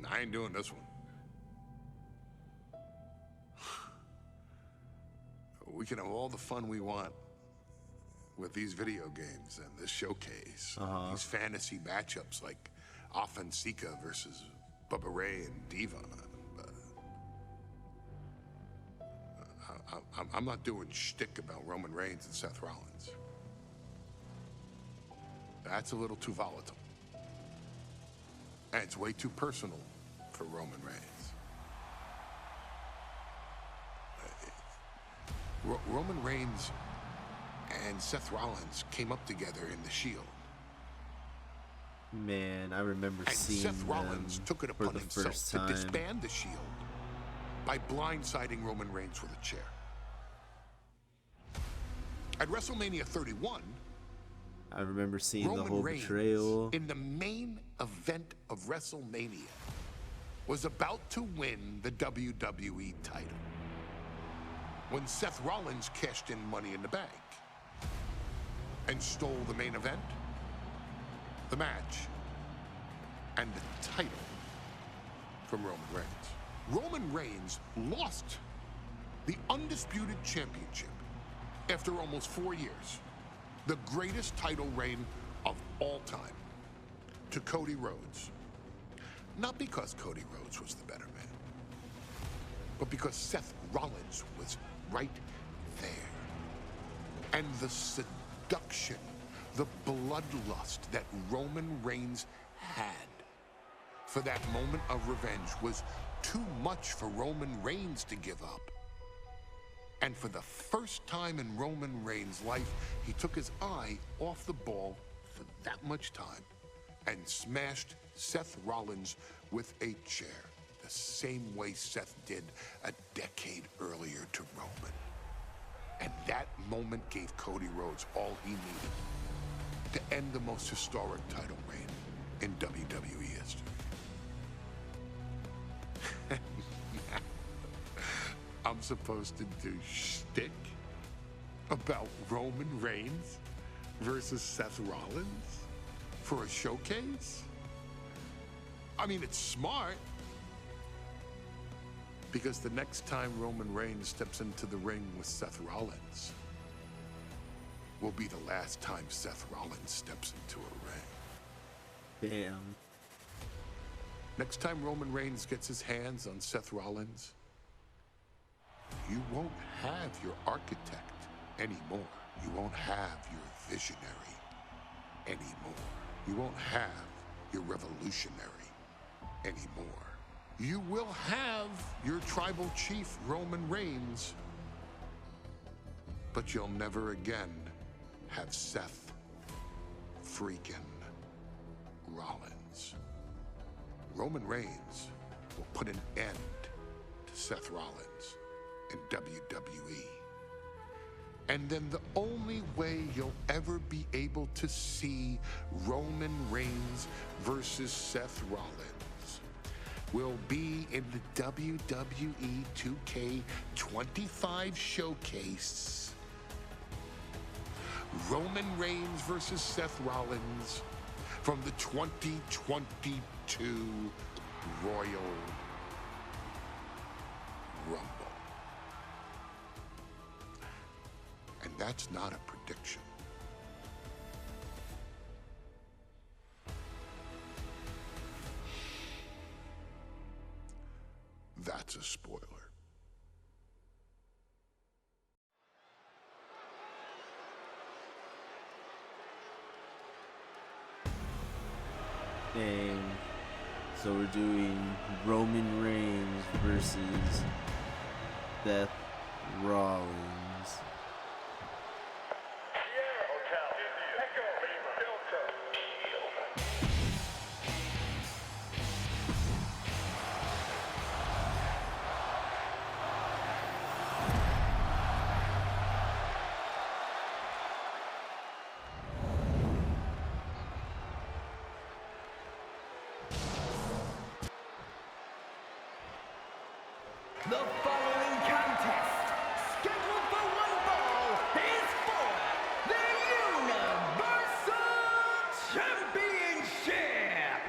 I ain't doing this one. we can have all the fun we want with these video games and this showcase, these fantasy matchups like Offensica versus Bubba Ray and Diva. I'm not doing shtick about Roman Reigns and Seth Rollins. That's a little too volatile. And it's way too personal for Roman Reigns. Roman Reigns and Seth Rollins came up together in the Shield. Man, I remember And seeing Seth Rollins them took it for upon the himself first to time. disband the Shield by blindsiding Roman Reigns with a chair. At WrestleMania 31, I remember seeing Roman the whole Reigns, betrayal. in the main event of WrestleMania, was about to win the WWE title when Seth Rollins cashed in Money in the Bank and stole the main event, the match, and the title from Roman Reigns. Roman Reigns lost the undisputed championship after almost 4 years, the greatest title reign of all time, to Cody Rhodes. Not because Cody Rhodes was the better man, but because Seth Rollins was right there. And the seduction, the bloodlust that Roman Reigns had for that moment of revenge was too much for Roman Reigns to give up. And for the first time in Roman Reigns' life, he took his eye off the ball for that much time and smashed Seth Rollins with a chair, the same way Seth did a decade earlier to Roman. And that moment gave Cody Rhodes all he needed to end the most historic title reign in WWE history. I'm supposed to do shtick about Roman Reigns versus Seth Rollins for a showcase? I mean, it's smart, because the next time Roman Reigns steps into the ring with Seth Rollins will be the last time Seth Rollins steps into a ring. Damn. Next time Roman Reigns gets his hands on Seth Rollins, you won't have your architect anymore. You won't have your visionary anymore. You won't have your revolutionary anymore. You will have your tribal chief, Roman Reigns, but you'll never again have Seth freaking Rollins. Roman Reigns will put an end to Seth Rollins in WWE. And then the only way you'll ever be able to see Roman Reigns versus Seth Rollins will be in the WWE 2K25 showcase. Roman Reigns versus Seth Rollins from the 2022 Royal Rumble. And that's not a prediction. That's a spoiler. Dang. So we're doing Roman Reigns versus Seth Rollins. The following contest, scheduled for one fall, is for the Universal Championship.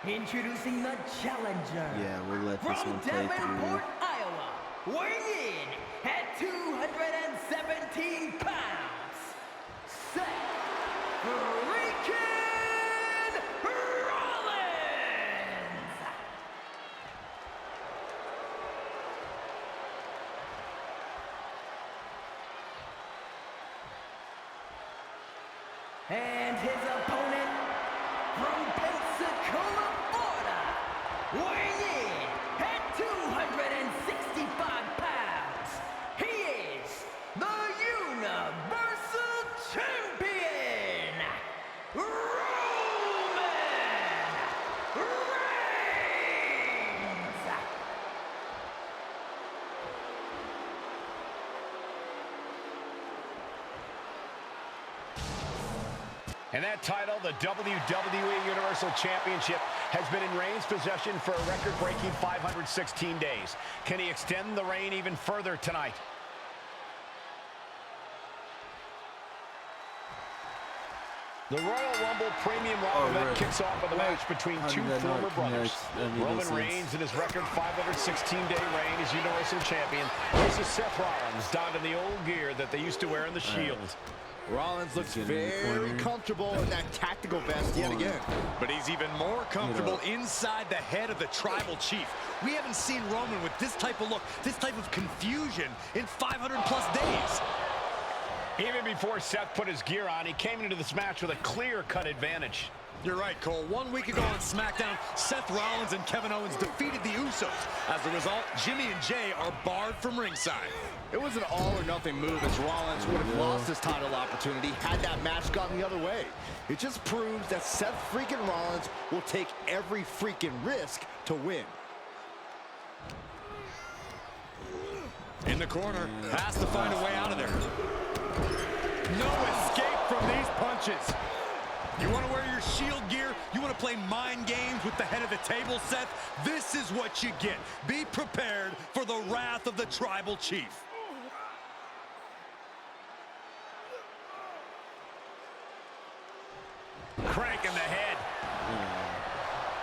Introducing the challenger. Yeah, we'll let this from one play through. Davenport, Iowa, weighing in at 217 pounds, Seth freaking Rollins! And his opponent from Pensacola, Florida, weighing in at 265 pounds, he is the Universal Champion, Roman Reigns! And that title, the WWE Universal Championship, has been in Reigns' possession for a record-breaking 516 days. Can he extend the reign even further tonight? The Royal Rumble Premium Live event kicks off with a match between two former brothers. Roman Reigns in his record 516-day reign as Universal Champion versus Seth Rollins, donned in the old gear that they used to wear in the Shield. Rollins looks very comfortable in that tactical vest yet again. But he's even more comfortable inside the head of the Tribal Chief. We haven't seen Roman with this type of look, this type of confusion in 500-plus days. Even before Seth put his gear on, he came into this match with a clear-cut advantage. You're right, Cole. 1 week ago on SmackDown, Seth Rollins and Kevin Owens defeated the Usos. As a result, Jimmy and Jay are barred from ringside. It was an all-or-nothing move, as Rollins would have lost his title opportunity had that match gone the other way. It just proves that Seth freaking Rollins will take every freaking risk to win. In the corner, has to find a way out of there. No escape from these punches. You want to wear your Shield gear? You want to play mind games with the head of the table, Seth? This is what you get. Be prepared for the wrath of the Tribal Chief. Crank in the head.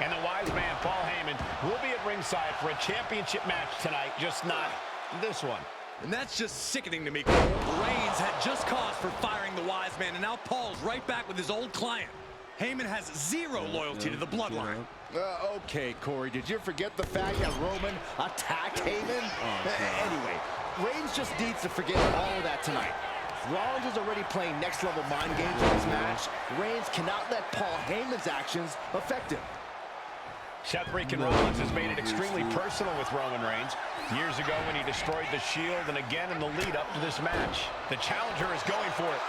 And the wise man, Paul Heyman, will be at ringside for a championship match tonight, just not this one. And that's just sickening to me, Cole. Reigns had just cause for firing the wise man, and now Paul's right back with his old client. Heyman has zero loyalty to the Bloodline. Okay, Corey, did you forget the fact that Roman attacked Heyman? Anyway, Reigns just needs to forget all of that tonight. Rollins is already playing next-level mind games in this match. Reigns cannot let Paul Heyman's actions affect him. Seth freaking Rollins has made it extremely personal with Roman Reigns. Years ago when he destroyed the Shield, and again in the lead up to this match. The challenger is going for it.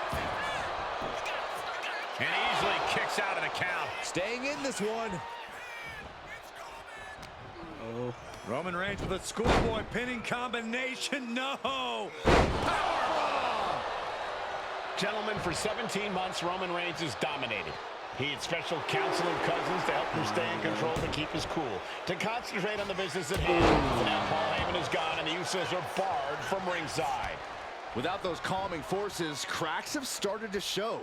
And easily kicks out of the count. Staying in this one. Roman Reigns with a schoolboy pinning combination. No! Powerbomb! Gentlemen, for 17 months, Roman Reigns has dominated. He had special counsel and cousins to help him stay in control, to keep his cool, to concentrate on the business at hand. Now Paul Heyman is gone, and the Usos are barred from ringside. Without those calming forces, cracks have started to show.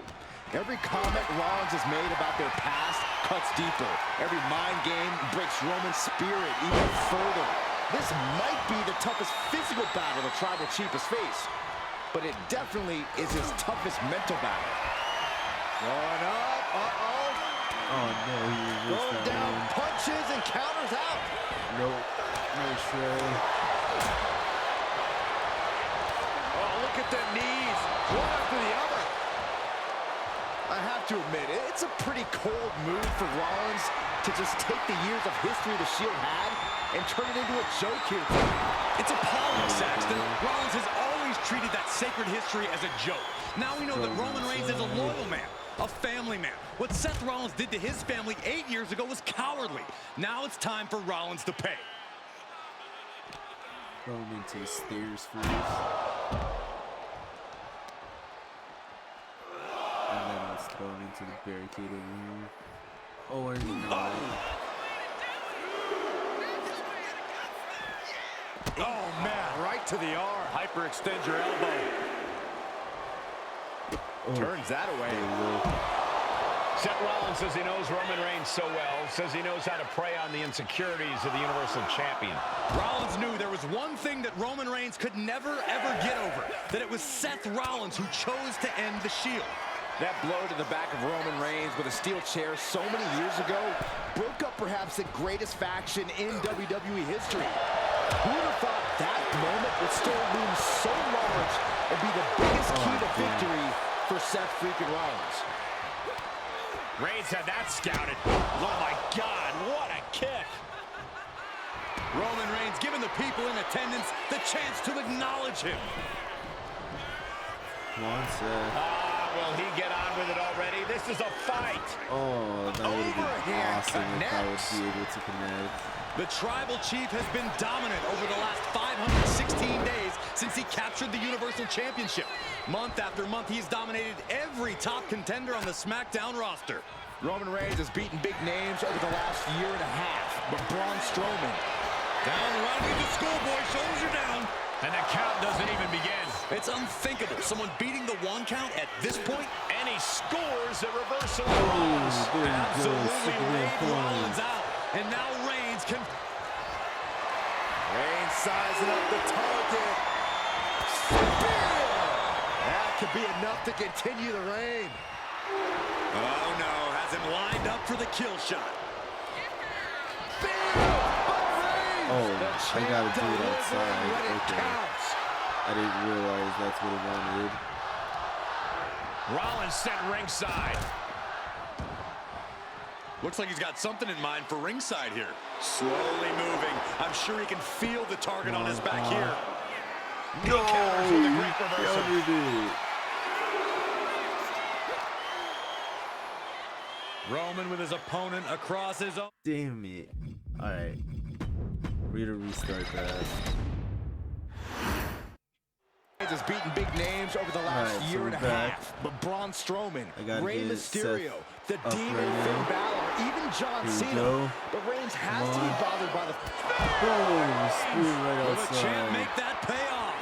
Every comment Rollins has made about their past cuts deeper. Every mind game breaks Roman's spirit even further. This might be the toughest physical battle the Tribal Chief has faced, but it definitely is his toughest mental battle. Going up. Oh no, he missed Going that down, one. punches and counters out. Nope. Nice try. Oh, look at the knees, one after the other. I have to admit, it's a pretty cold move for Rollins to just take the years of history the Shield had and turn it into a joke here. It's appalling, Saxton. Rollins has always treated that sacred history as a joke. Now we know that Roman Reigns is a loyal man, a family man. What Seth Rollins did to his family 8 years ago was cowardly. Now it's time for Rollins to pay. Thrown into the stairs first. And then it's thrown into the barricaded room. Oh, I didn't know. Oh, man, right to the arm. Hyperextend your elbow. Turns that away. Seth Rollins says he knows Roman Reigns so well, says he knows how to prey on the insecurities of the Universal Champion. Rollins knew there was one thing that Roman Reigns could never, ever get over, that it was Seth Rollins who chose to end the Shield. That blow to the back of Roman Reigns with a steel chair so many years ago broke up perhaps the greatest faction in WWE history. Who would have thought that moment would still loom so large and be the biggest key to victory for Seth freaking Rollins? Reigns had that scouted. Oh my God, what a kick. Roman Reigns giving the people in attendance the chance to acknowledge him. Come on, Seth. Will he get on with it already? This is a fight. Oh, that would have been awesome if I would be able to connect. The Tribal Chief has been dominant over the last 516 days since he captured the Universal Championship. Month after month, he's dominated every top contender on the SmackDown roster. Roman Reigns has beaten big names over the last year and a half, but Braun Strowman down around with the schoolboy, shoulders are down. And the count doesn't even begin. It's unthinkable. Someone beating the 1 count at this point. And he scores a reversal of Rollins. Absolutely laid Rollins out. And now Reigns can... Reigns sizing up the target. Spear! That could be enough to continue the reign. Oh no, has him lined up for the kill shot. Oh, I gotta do it outside. Okay. I didn't realize that's what it wanted. Rollins sent ringside. Looks like he's got something in mind for ringside here. Slowly moving. I'm sure he can feel the target on his back here. No, he counted it. Roman with his opponent across his own. Damn it. Alright. We're gonna restart that. Reigns has beaten big names over the last year and a half, but Braun Strowman, Rey Mysterio, the Demon Finn Balor, even John Cena. But Reigns has to be bothered by the... Right Will the outside. champ make that pay off?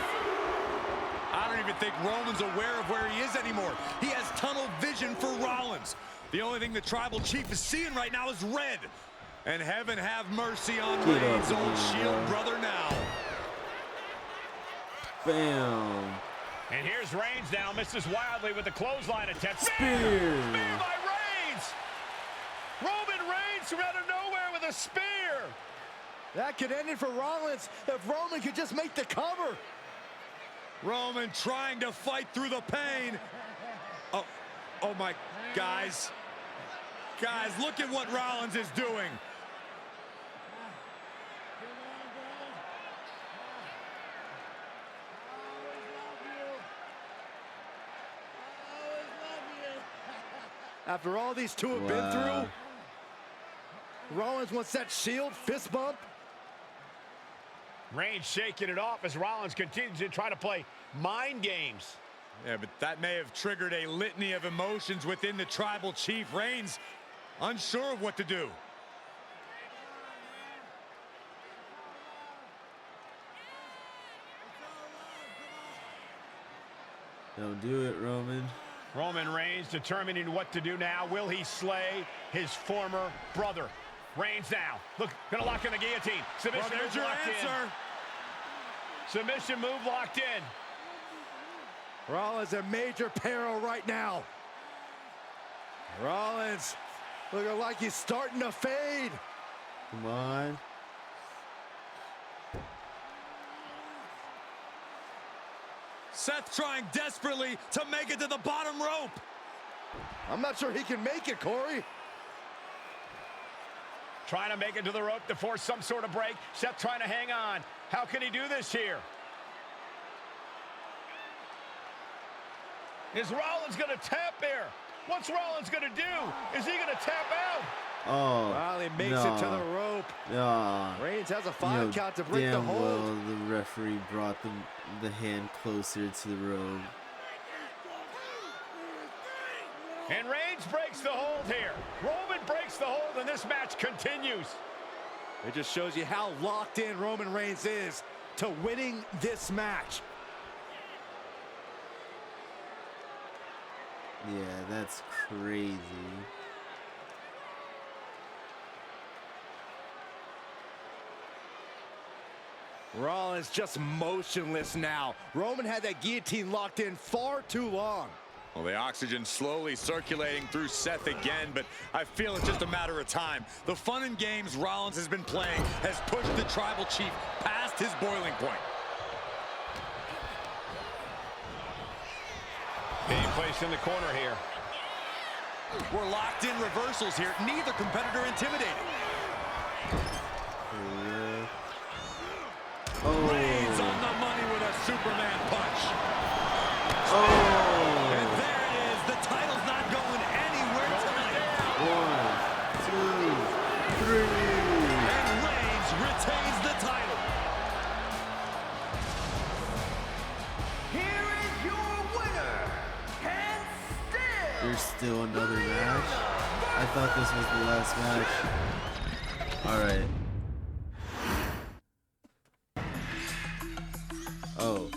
I don't even think Roman's aware of where he is anymore. He has tunnel vision for Rollins. The only thing the Tribal Chief is seeing right now is red. And heaven have mercy on Reigns' old Shield brother now. Bam. And here's Reigns now, misses wildly with the clothesline attempt. Spear. Spear by Reigns. Roman Reigns from out of nowhere with a spear. That could end it for Rollins if Roman could just make the cover. Roman trying to fight through the pain. Oh my, guys. Guys, look at what Rollins is doing. After all these two have been through, Rollins wants that Shield fist bump. Reigns shaking it off as Rollins continues to try to play mind games. Yeah, but that may have triggered a litany of emotions within the Tribal Chief. Reigns unsure of what to do. Don't do it, Roman. Roman Reigns determining what to do now. Will he slay his former brother? Reigns now. Look, gonna lock in the guillotine. Submission Well, there's move your locked answer. in. Submission move locked in. Rollins in major peril right now. Rollins looking like he's starting to fade. Come on. Seth trying desperately to make it to the bottom rope. I'm not sure he can make it, Corey. Trying to make it to the rope to force some sort of break. Seth trying to hang on. How can he do this here? Is Rollins going to tap here? What's Rollins going to do? Is he going to tap out? Oh, Finally makes it to the rope. Reigns has a 5 count to break the hold. Well, the referee brought the hand closer to the rope. And Reigns breaks the hold here. Roman breaks the hold, and this match continues. It just shows you how locked in Roman Reigns is to winning this match. Yeah, that's crazy. Rollins just motionless now. Roman had that guillotine locked in far too long. Well, the oxygen slowly circulating through Seth again, but I feel it's just a matter of time. The fun and games Rollins has been playing has pushed the Tribal Chief past his boiling point. Being placed in the corner here. We're locked in reversals here. Neither competitor intimidating. Reigns on the money with a Superman punch. And there it is. The title's not going anywhere tonight. 1, 2, 3. And Reigns retains the title. Here is your winner, and still. There's still another match? I thought this was the last match. Alright. Oh.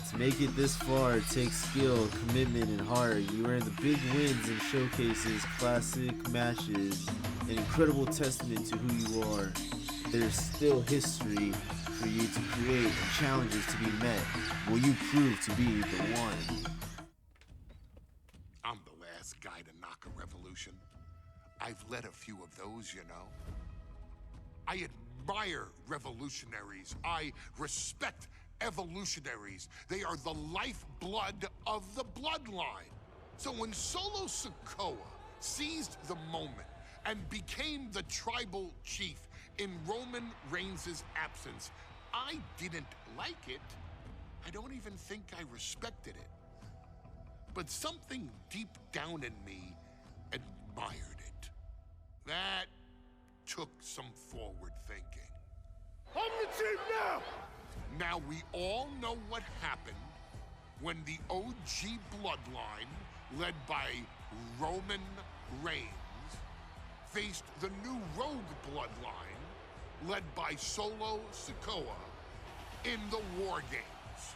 To make it this far, it takes skill, commitment, and heart. You earn the big wins and showcases, classic matches, an incredible testament to who you are. There's still history for you to create and challenges to be met. Will you prove to be the one? I'm the last guy to knock a revolution. I've led a few of those, you know. I admire revolutionaries. I respect evolutionaries. They are the lifeblood of the bloodline. So when Solo Sikoa seized the moment and became the tribal chief in Roman Reigns' absence, I didn't like it. I don't even think I respected it. But something deep down in me admired it. That took some forward thinking. I'm the chief now! Now we all know what happened when the OG bloodline, led by Roman Reigns, faced the new rogue bloodline, led by Solo Sikoa, in the War Games.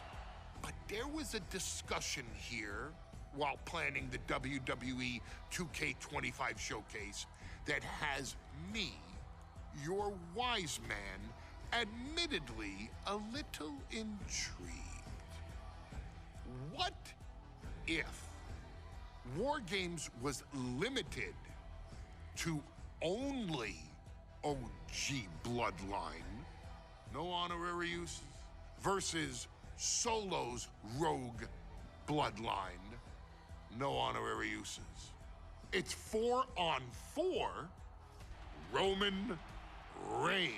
But there was a discussion here while planning the WWE 2K25 showcase that has me, your wise man, admittedly a little intrigued. What if War Games was limited to only OG bloodline, no honorary uses, versus Solo's rogue bloodline, no honorary uses? It's 4-on-4 Roman Reigns.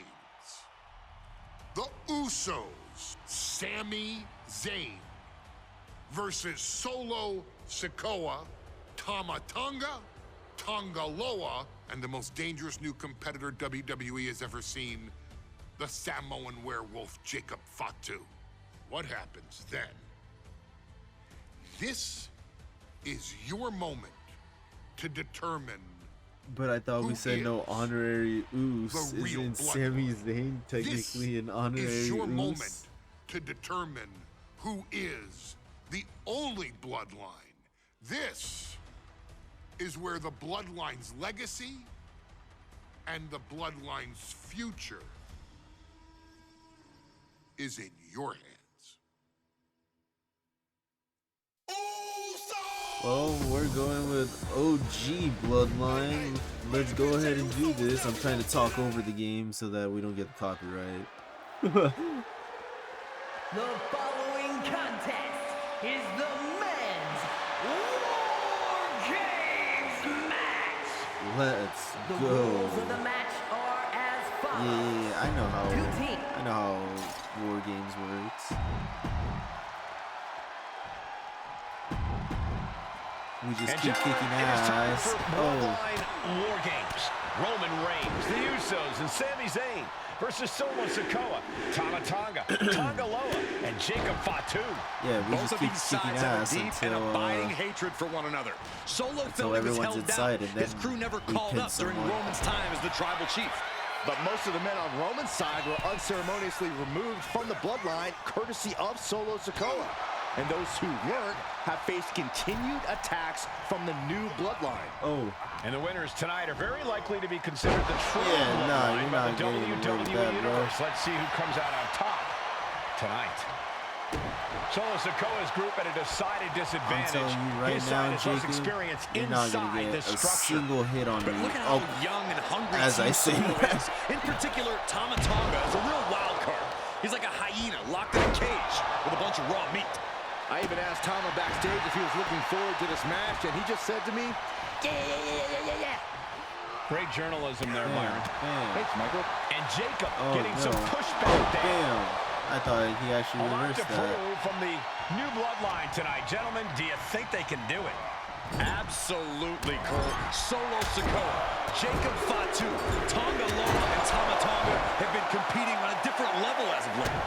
The Usos, Sami Zayn, versus Solo Sikoa, Tama Tonga, Tonga Loa, and the most dangerous new competitor WWE has ever seen, the Samoan werewolf Jacob Fatu. What happens then? This is your moment to determine. But I thought we said no honorary Uso. Isn't Sami Zayn technically an honorary This is your Uso? moment to determine who is the only bloodline. This is where the bloodline's legacy and the bloodline's future is in your hands. Well, we're going with OG Bloodline. Let's go ahead and do this. I'm trying to talk over the game so that we don't get the copyright. The following contest is the men's War Games match. Let's The go. rules of the match are as follows. Yeah, I know Two teams. how War Games works. We just keep kicking ass. Bloodline War Games. Roman Reigns, the Usos, and Sami Zayn versus Solo Sikoa, Tama Tonga, Tonga Loa, and Jacob Fatu. Yeah, we Both just of keep these kicking sides have ass a deep and until abiding hatred for one another. Solo until felt he was everyone's held inside, down. and then His crew never we called pin up during someone. Roman's time as the tribal chief. But most of the men on Roman's side were unceremoniously removed from the bloodline, courtesy of Solo Sikoa. And those who weren't have faced continued attacks from the new Bloodline. Oh. And the winners tonight are very likely to be considered the true Yeah, nah, you're Bloodline not by the getting away with WWE that, bro. Universe. Let's see who comes out on top tonight. Solo Sikoa's group at a decided disadvantage. I'm telling you right His now, side has less Jacob, experience you're not inside gonna get this a structure. single hit on But me. look at how young and hungry as I say Solo that. is. In particular, Tama Tonga is a real wild card. He's like a hyena locked in a cage with a bunch of raw meat. I even asked Tama backstage if he was looking forward to this match, and he just said to me, yeah. Great journalism there, Byron. Thanks, Michael. And Jacob Oh, getting no. some pushback there. Damn. I thought he actually A lot to reversed that. prove from the new Bloodline tonight. Gentlemen, do you think they can do it? Absolutely, Cole. Solo Sikoa, Jacob Fatu, Tonga Loa, and Tama Tonga have been competing on a different level as of late.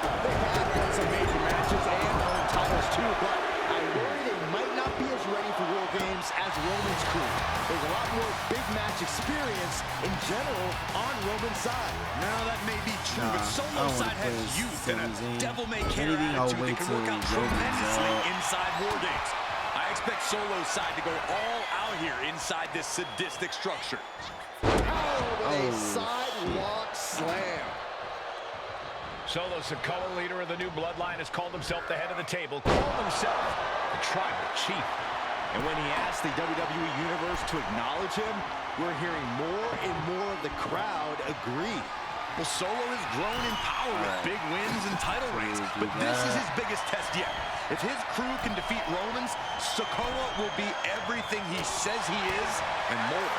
They have won some major matches and earned titles too, but I worry they might not be as ready for War Games as Roman's crew. There's a lot more big match experience in general on Roman's side. Now that may be true, but I Solo's don't side wanna has play youth and a Sami Zayn. devil-may-care Anything, I'll attitude wait that can till work out Roman's tremendously out. inside War Games. I expect Solo's side to go all out here inside this sadistic structure. Power with a Oh, sidewalk slam. Solo Sikoa, leader of the new Bloodline, has called himself the head of the table, called himself the Tribal Chief. And when he asked the WWE Universe to acknowledge him, we're hearing more and more of the crowd agree. Well, Solo has grown in power with big wins and title reigns, but this is his biggest test yet. If his crew can defeat Romans, Sikoa will be everything he says he is and more.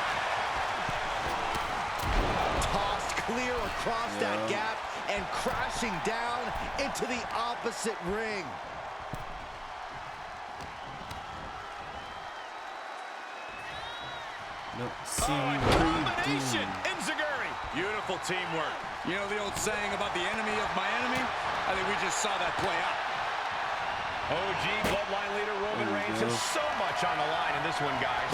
Tossed clear across that gap and crashing down into the opposite ring. Nope. See, what are you Combination! doing? Enziguri! Beautiful teamwork. You know the old saying about the enemy of my enemy? I think we just saw that play out. OG Bloodline leader Roman Reigns has so much on the line in this one, guys.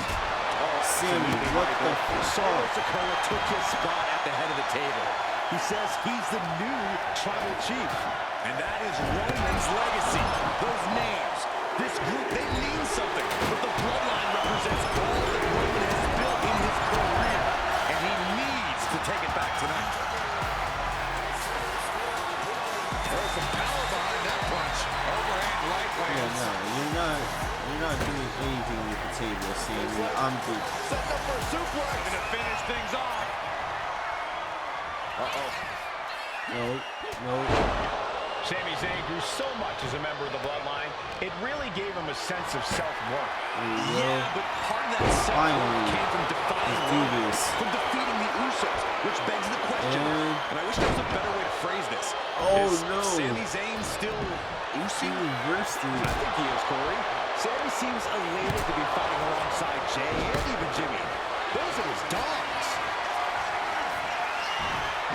Sammy, what the Solo fuck? Sikoa took his spot at the head of the table. He says he's the new Tribal Chief. And that is Roman's legacy. Those names, this group, they mean something. But the Bloodline represents all that Roman has built in his career. And he needs to take it back tonight. There's some power behind that punch. Overhand right Yeah, lands. no, you're not doing anything with the table, Sammy. I'm good. Setting up for a suplex. Going to finish things off. No. Sami Zayn grew so much as a member of the Bloodline, it really gave him a sense of self-worth. Yeah, but part of that self-worth came from defying Let's do Roman, this. from defeating the Usos, which begs the question, and I wish there was a better way to phrase this. Oh, Is no. Sami Zayn still He Uso? reversed I it. think he is, Corey. Sammy seems elated to be fighting alongside Jay and even Jimmy. Those are his dogs.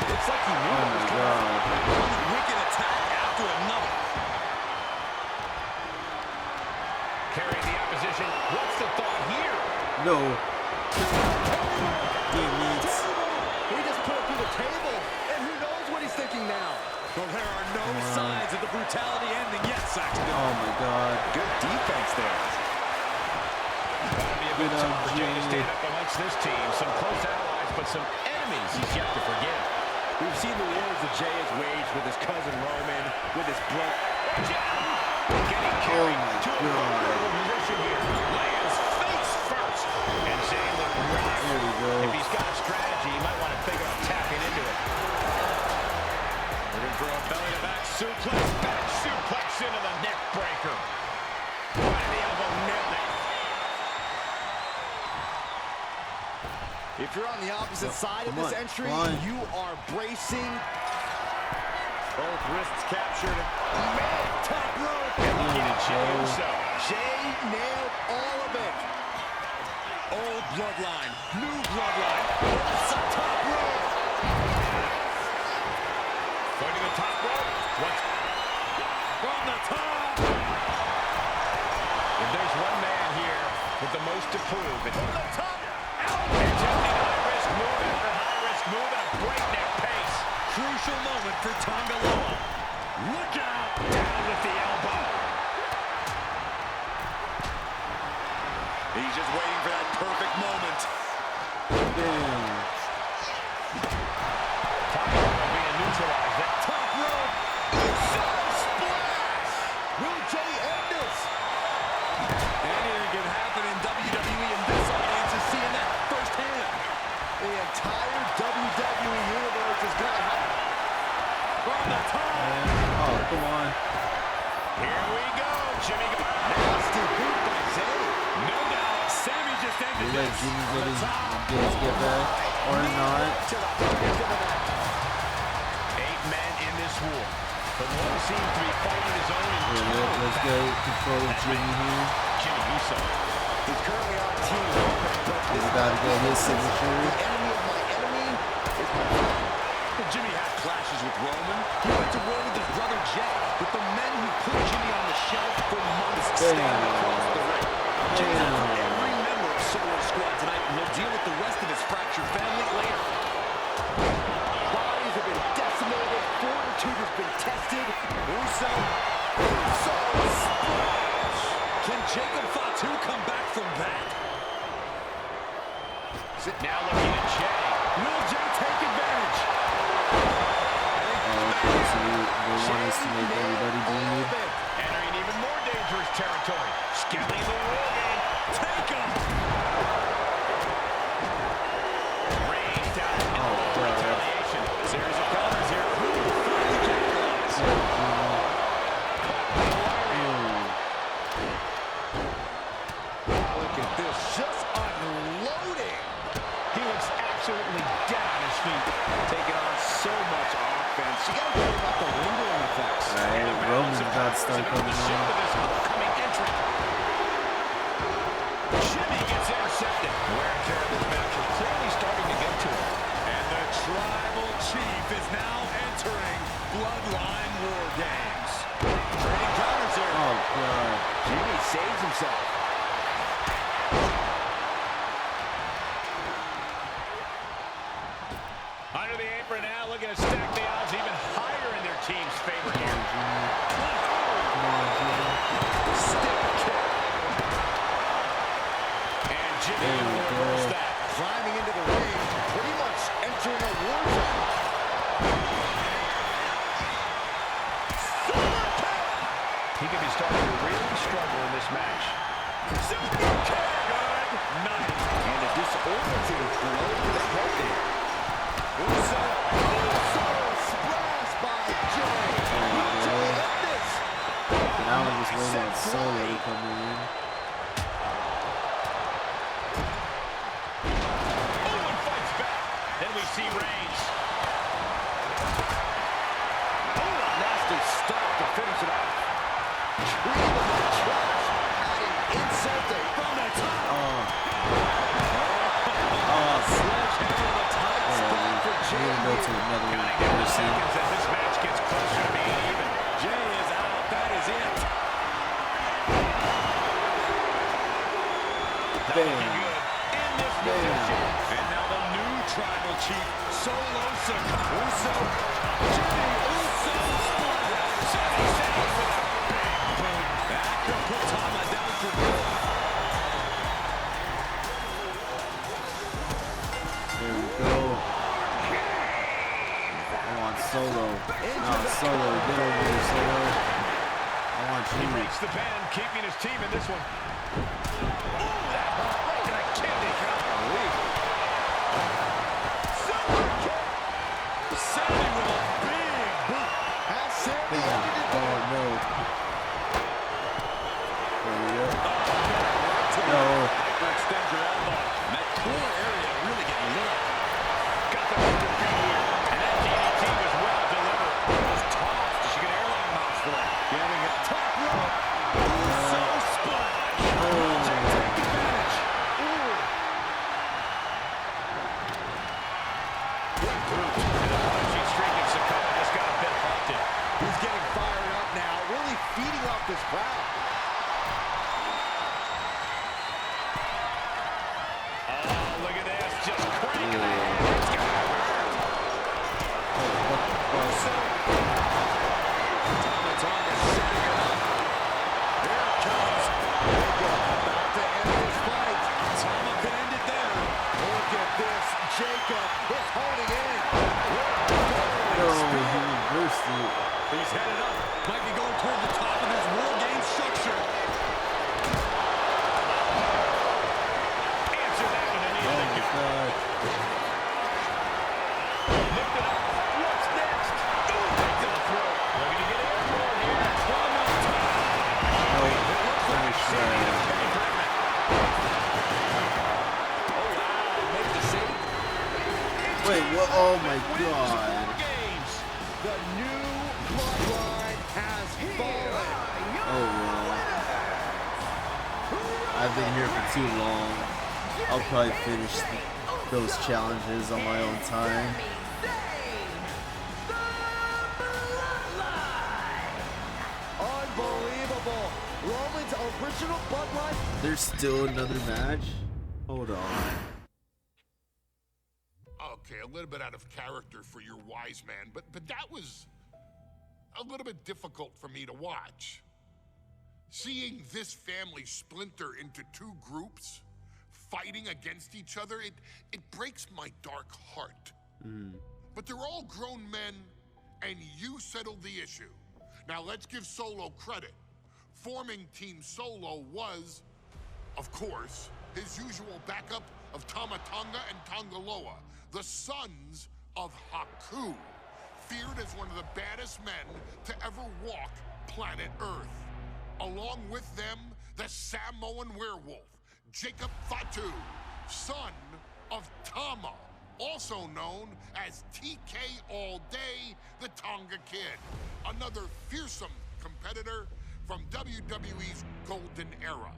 Looks like he knew Oh it was my coming. god. One wicked attack after another. Carrying the opposition. What's the thought here? No. Damn it. He just put it through the table, and who knows what he's thinking now. Well, there are no signs of the brutality ending yet, Saxton. Oh my god. Good defense there. That'll be a good Good time on for Jay to Jay. stand up amongst this team. Some close allies, but some enemies he's yet to forgive. We've seen the wars that Jay has waged with his cousin Roman, with his brother. Getting carried to a vulnerable position here. Lands face first. And Zayn looked rough. There we go. If he's got a strategy, he might want to think about tapping into it. Looking for a belly-to-back suplex. Back suplex into the neck breaker. Right in the elbow, nailed it. If you're on the opposite side of come this on, entry, come on. you are bracing. Both wrists captured. Man, top rope. Looking at Jey Uso. Jay nailed all of it. Old bloodline, new bloodline. It's a top rope. Going to the top rope. What's From the top. If there's one man here with the most to prove, it's From the top. attempting high-risk move after high-risk move at a breakneck pace. Crucial moment for Tonga Loa. Look out. Down with the elbow. He's just waiting for that perfect moment. Damn. Being neutralized. That Top rope. Side splash. Will Jey end this? Anything can happen in WWE, and this audience is seeing that firsthand. The entire WWE universe is going to happen. From the top. Oh, come on. Here we go, Jimmy. Nasty boot by Jey. No doubt, Sammy just They ended let this. Jimmy get back or not. To the back of the mat. 8 men in this war, but one seems to be fighting his own Yeah, let's go control Jimmy here. Jimmy Uso. He's currently on Team Roman, but He's about to get his signature. the enemy of my enemy is my friend. Jimmy had clashes with Roman. He went to war with his brother Jey, but the men who put Jimmy on the shelf for months stand across the ring. Jimmy's out for every member of Solo Squad tonight, and he'll deal with the rest of his fractured family later. Bodies have been decimated. Fortitude has been tested. Uso splash. Can Jacob Fatu come back from that? Now looking at Jey. Will Jey take advantage? Okay, so they want us to make everybody bleed. Entering even more dangerous territory. Scaling the war game. Take him. Reigns down in the God. retaliation. Series of counters here. Who will finally capitalize? Look at this. Just unloading. He looks absolutely dead on his feet. Taking on so much offense. You got to worry about the lingering effects. Alright, Roman's about to start coming Ship on. with this upcoming entrant. Jimmy gets intercepted. Wear and tear of this match is clearly starting to get to him. And the Tribal Chief is now entering Bloodline War Games. Trading counters here. Oh, God. Jimmy saves himself. Under the apron now, looking to stack the odds even higher in their team's favor here. Come on, Jimmy. Stick kick. And Jimmy There we reverses go. that. Climbing into the ring. Pretty much entering a war zone. He could be starting to really struggle in this match. Super kick. Good night. And a disorienting blow to the head there. Uso splash by Jey. Will Jey end this? Now we're just waiting on Solo to come in. Owen fights back. Then we see Reigns. Nasty stop to finish it off. Treating them like trash. Adding insult to from the top. Sledgehammer to the tight spot for Jey. We're gonna go to another Seconds person. as this match gets closer to being even. Jey is out. That is it. Bam. In this position. And now the new Tribal Chief, Solo Sikoa. Uso. Jimmy Uso splash. That could put Tama down for good. There we go. I want Solo. Solo. Get over here, Solo. I want He Jimmy. breaks the band, keeping his team in this one. Ooh, that right in a kidney. Super kick. Sammy with a big boot. Has Sammy Bam. ended it? Oh, no. There we go. No. No. Extend your elbow. And that core area really getting lit up. Got the under feet here. And that DDT was well delivered. It was tossed. She got airline miles for that. Getting a top rope. Uso splash. Jey take advantage. Good boot. And the punching streak in Sikoa just got a bit halted. He's getting 5 is headed up. Might be going toward the top of this War Game structure. Answer that with a knee to the gut. Lift it up. What's next? Ooh, back to the throat. Looking to get airborne here. Wait, what? Oh my god. The new Bloodline has fallen. Oh well. I've been here for too long. I'll probably finish those challenges on my own time. Unbelievable. Roman's original Bloodline. There's still another match? Hold on. Okay, a little bit out of character for your wise man, but that was a little bit difficult for me to watch. Seeing this family splinter into two groups, fighting against each other, it breaks my dark heart. But they're all grown men, and you settled the issue. Now let's give Solo credit. Forming Team Solo was, of course, his usual backup of Tama Tonga and Tongaloa, the sons of Haku, feared as one of the baddest men to ever walk planet Earth. Along with them, the Samoan werewolf, Jacob Fatu, son of Tama, also known as TK All Day, the Tonga Kid, another fearsome competitor from WWE's golden era.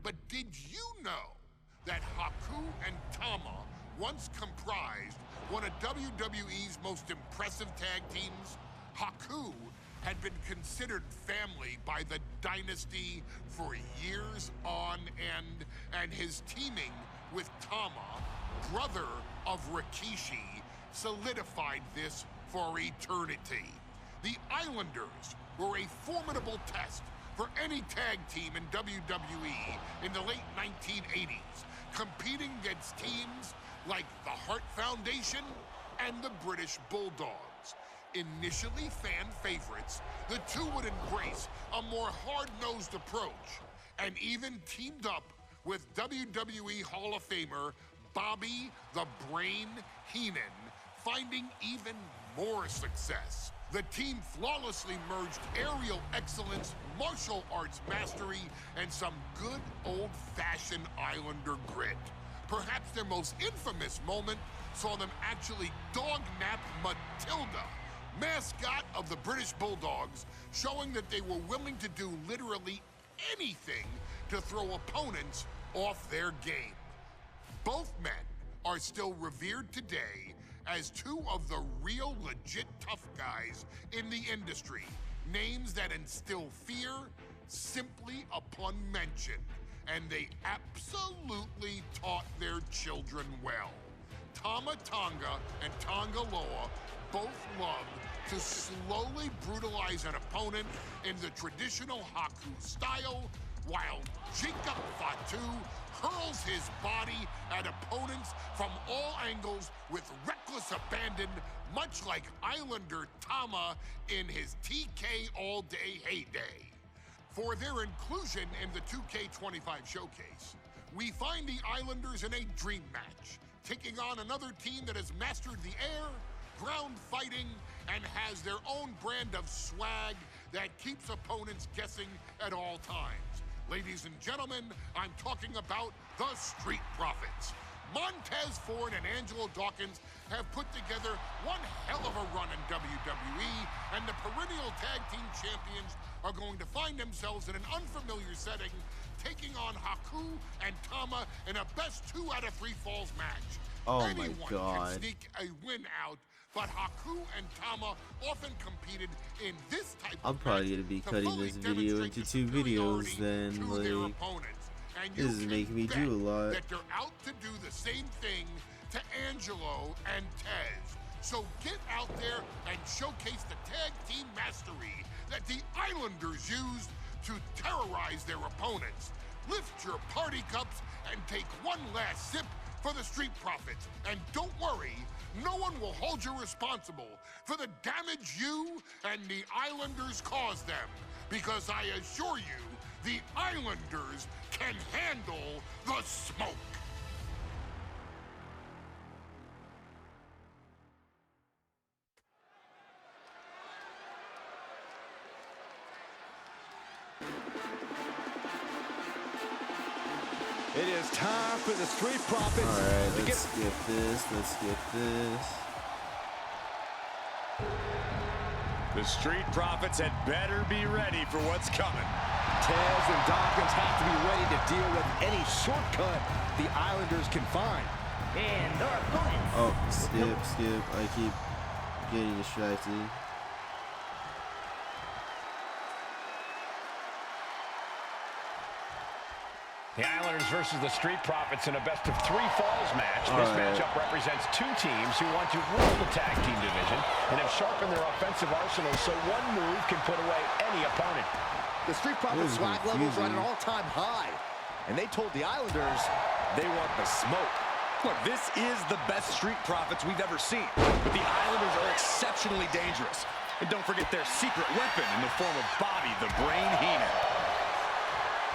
But did you know that Haku and Tama once comprised one of WWE's most impressive tag teams? Haku had been considered family by the Dynasty for years on end, and his teaming with Tama, brother of Rikishi, solidified this for eternity. The Islanders were a formidable test for any tag team in WWE in the late 1980s, competing against teams like the Hart Foundation and the British Bulldogs. Initially fan favorites, the two would embrace a more hard-nosed approach and even teamed up with WWE Hall of Famer Bobby the Brain Heenan, finding even more success. The team flawlessly merged aerial excellence, martial arts mastery, and some good old-fashioned Islander grit. Perhaps their most infamous moment saw them actually dog-nap Matilda, mascot of the British Bulldogs, showing that they were willing to do literally anything to throw opponents off their game. Both men are still revered today as two of the real legit tough guys in the industry, names that instill fear simply upon mention, and they absolutely taught their children well. Tama Tonga and Tongaloa both love to slowly brutalize an opponent in the traditional Haku style, while Jacob Fatu hurls his body at opponents from all angles with reckless abandon, much like Islander Tama in his TK All Day heyday. For their inclusion in the 2K25 showcase, we find the Islanders in a dream match, taking on another team that has mastered the air, ground fighting, and has their own brand of swag that keeps opponents guessing at all times. Ladies and gentlemen, I'm talking about the Street Profits. Montez Ford and Angelo Dawkins have put together one hell of a run in WWE, and the perennial tag team champions are going to find themselves in an unfamiliar setting, taking on Haku and Tama in a best 2 out of 3 falls match. Oh Anyone my god. can sneak a win out, but Haku and Tama often competed in this type I'm of probably match gonna be to cutting fully this video demonstrate into the 2 videos superiority then, to their like, opponents. And this is you making me can do a lot. bet that they're out to do the same thing to Angelo and Tez. So get out there and showcase the tag team mastery that the Islanders used to terrorize their opponents. Lift your party cups and take one last sip for the Street Profits. And don't worry, no one will hold you responsible for the damage you and the Islanders caused them. Because I assure you, the Islanders can handle the smoke. It is time for the Street Profits. All right, let's skip this. Let's skip this. The Street Profits had better be ready for what's coming. Tez and Dawkins have to be ready to deal with any shortcut the Islanders can find. And their opponents. Oh, skip. I keep getting distracted. The Islanders versus the Street Profits in a best-of-3 falls match. This matchup represents two teams who want to rule the tag team division and have sharpened their offensive arsenal so one move can put away any opponent. The Street Profits swag levels are at an all-time high, and they told the Islanders they want the smoke. Look, this is the best Street Profits we've ever seen, but the Islanders are exceptionally dangerous. And don't forget their secret weapon in the form of Bobby the Brain Heenan.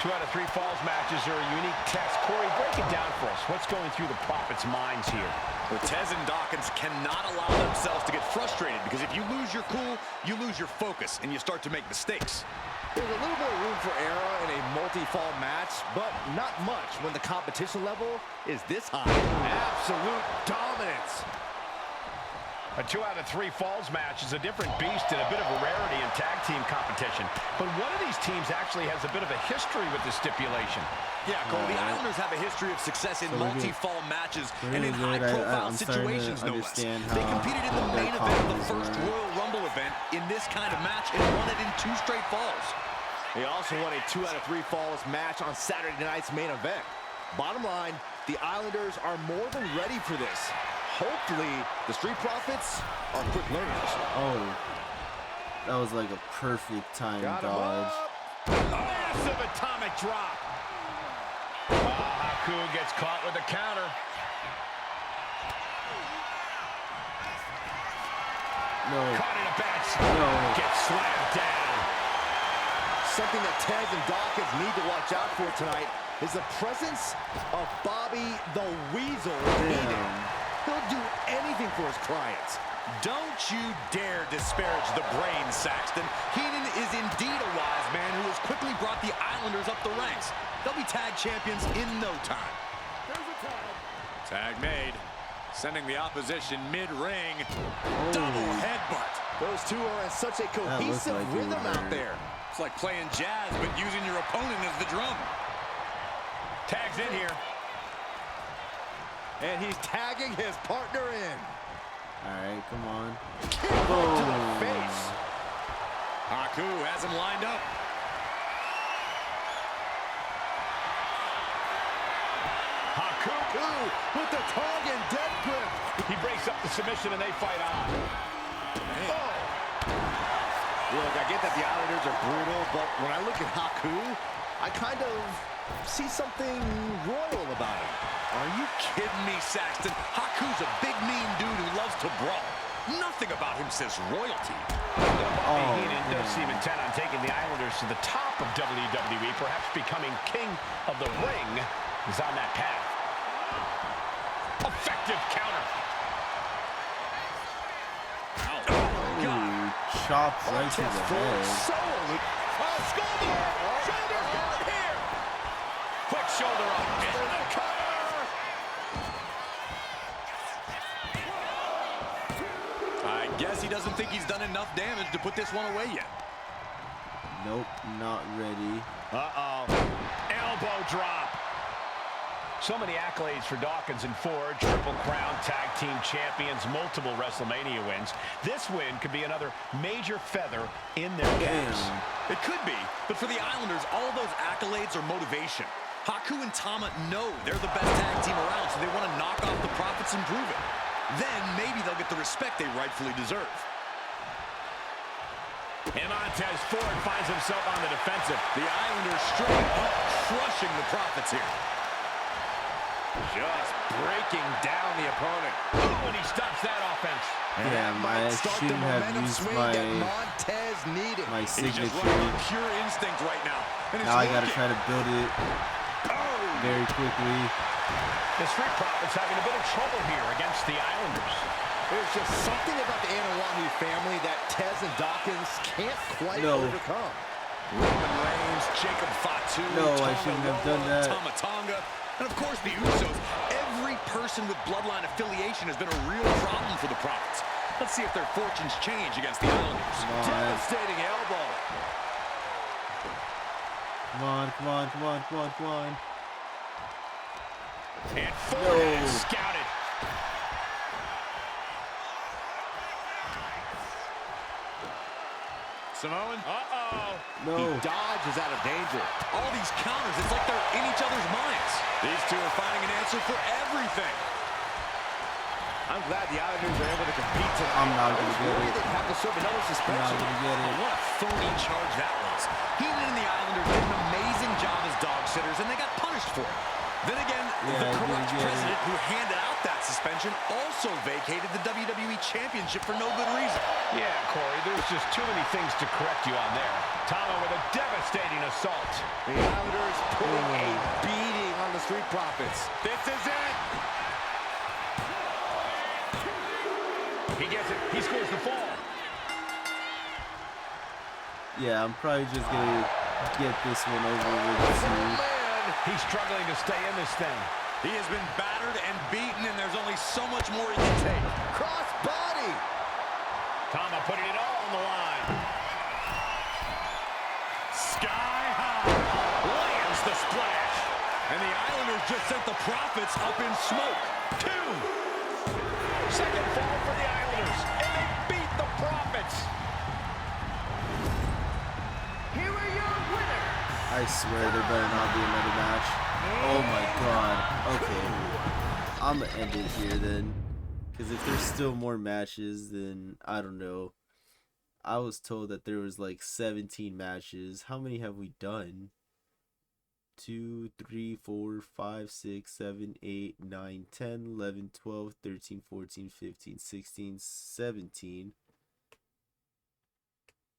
2 out of 3 falls matches are a unique test. Corey, break it down for us. What's going through the Profits' minds here? Well, Tez and Dawkins cannot allow themselves to get frustrated, because if you lose your cool, you lose your focus, and you start to make mistakes. There's a little more room for error in a multi-fall match, but not much when the competition level is this high. Absolute dominance. A 2 out of 3 falls match is a different beast and a bit of a rarity in tag team competition. But one of these teams actually has a bit of a history with the stipulation. Yeah, Cole, the Islanders have a history of success in multi-fall matches and in high-profile situations, no less. They competed in the main event of the first Royal Rumble event in this kind of match and won it in 2 straight falls. They also won a 2 out of 3 falls match on Saturday night's main event. Bottom line, the Islanders are more than ready for this. Hopefully, the Street Profits are quick learners. Oh, that was like a perfect time dodge. Massive atomic drop. Haku gets caught with a counter. No. Caught in a bad spot. No. Gets slammed down. Something that Tez and Dawkins need to watch out for tonight is the presence of Bobby the Weasel Heenan. He'll do anything for his clients. Don't you dare disparage the brain, Saxton. Heenan is indeed a wise man who has quickly brought the Islanders up the ranks. They'll be tag champions in no time. There's a tag. Tag made. Sending the opposition mid-ring. Double headbutt. Those two are in such a cohesive rhythm out there. It's like playing jazz, but using your opponent as the drum. Tags in here. And he's tagging his partner in. All right, come on. Kick right to the face. Haku has him lined up. Haku with the tongue and dead grip. He breaks up the submission and they fight on. Oh. Look, I get that the Islanders are brutal, but when I look at Haku, I kind of see something royal about him. Are you kidding me, Saxton? Haku's a big, mean dude who loves to brawl. Nothing about him says royalty. Heenan does seem intent on taking the Islanders to the top of WWE, perhaps becoming king of the ring is on that path. Effective counter. Chopped right to the head. Shoulder down here. Quick shoulder up. And the cover. I guess he doesn't think he's done enough damage to put this one away yet. Nope, not ready. Uh-oh. Elbow drop. So many accolades for Dawkins and Ford. Triple Crown Tag Team Champions, multiple WrestleMania wins. This win could be another major feather in their caps. It could be, but for the Islanders, all those accolades are motivation. Haku and Tama know they're the best tag team around, so they want to knock off the Profits and prove it. Then maybe they'll get the respect they rightfully deserve. And Montez Ford finds himself on the defensive. The Islanders straight up crushing the Profits here. Just breaking down the opponent. Oh, and he stops that offense. Damn, I shouldn't have used my signature. Pure instinct right now. Now I gotta try to build it very quickly. The Street Profits having a bit of trouble here against the Islanders. There's just something about the Anawahi family that Tez and Dawkins can't quite overcome. Roman Reigns, Jacob Fatu, I shouldn't have done that. Tama Tonga, and of course the Usos. Every person with Bloodline affiliation has been a real problem for the Profits. Let's see if their fortunes change against the Islanders. Devastating elbow. Come on, come on, come on, come on, come on. And forward scouted. Samoan. No. He dodges out of danger. All these counters, it's like they're in each other's minds. These two are finding an answer for everything. I'm glad the Islanders are able to compete tonight. I'm not going to get it. They have to serve another suspension. I'm not going to get it. What a phony charge that was. Heenan and the Islanders did an amazing job as dog sitters, and they got punished for it. Then again, the corrupt president who handed out that suspension also vacated the WWE Championship for no good reason. Yeah, Corey, there's just too many things to correct you on there. Tama with a devastating assault. The Islanders putting a beating on the Street Profits. This is it. He gets it. He scores the fall. Yeah, I'm probably just gonna get this one over with too. He's struggling to stay in this thing. He has been battered and beaten, and there's only so much more he can take. Cross body. Tama putting it all on the line. Sky high. Lands the splash. And the Islanders just sent the Profits up in smoke. 2. Second fall for the Islanders, and they beat the Profits. Here are your winners. I swear there better not be another match. Oh my god. Okay. I'm gonna end it here then. Because if there's still more matches, then I don't know. I was told that there was like 17 matches. How many have we done? 2, 3, 4, 5, 6, 7, 8, 9, 10, 11, 12, 13, 14, 15, 16, 17.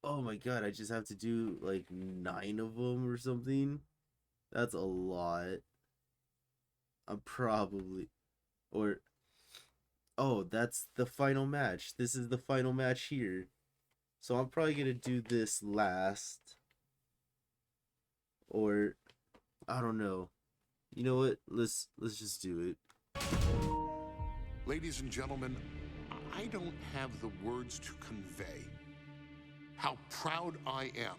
Oh my god, I just have to do like 9 of them or something. That's a lot. I'm probably... Or... Oh, that's the final match. This is the final match here. So I'm probably gonna do this last. Or... I don't know. You know what? Let's just do it. Ladies and gentlemen, I don't have the words to convey how proud I am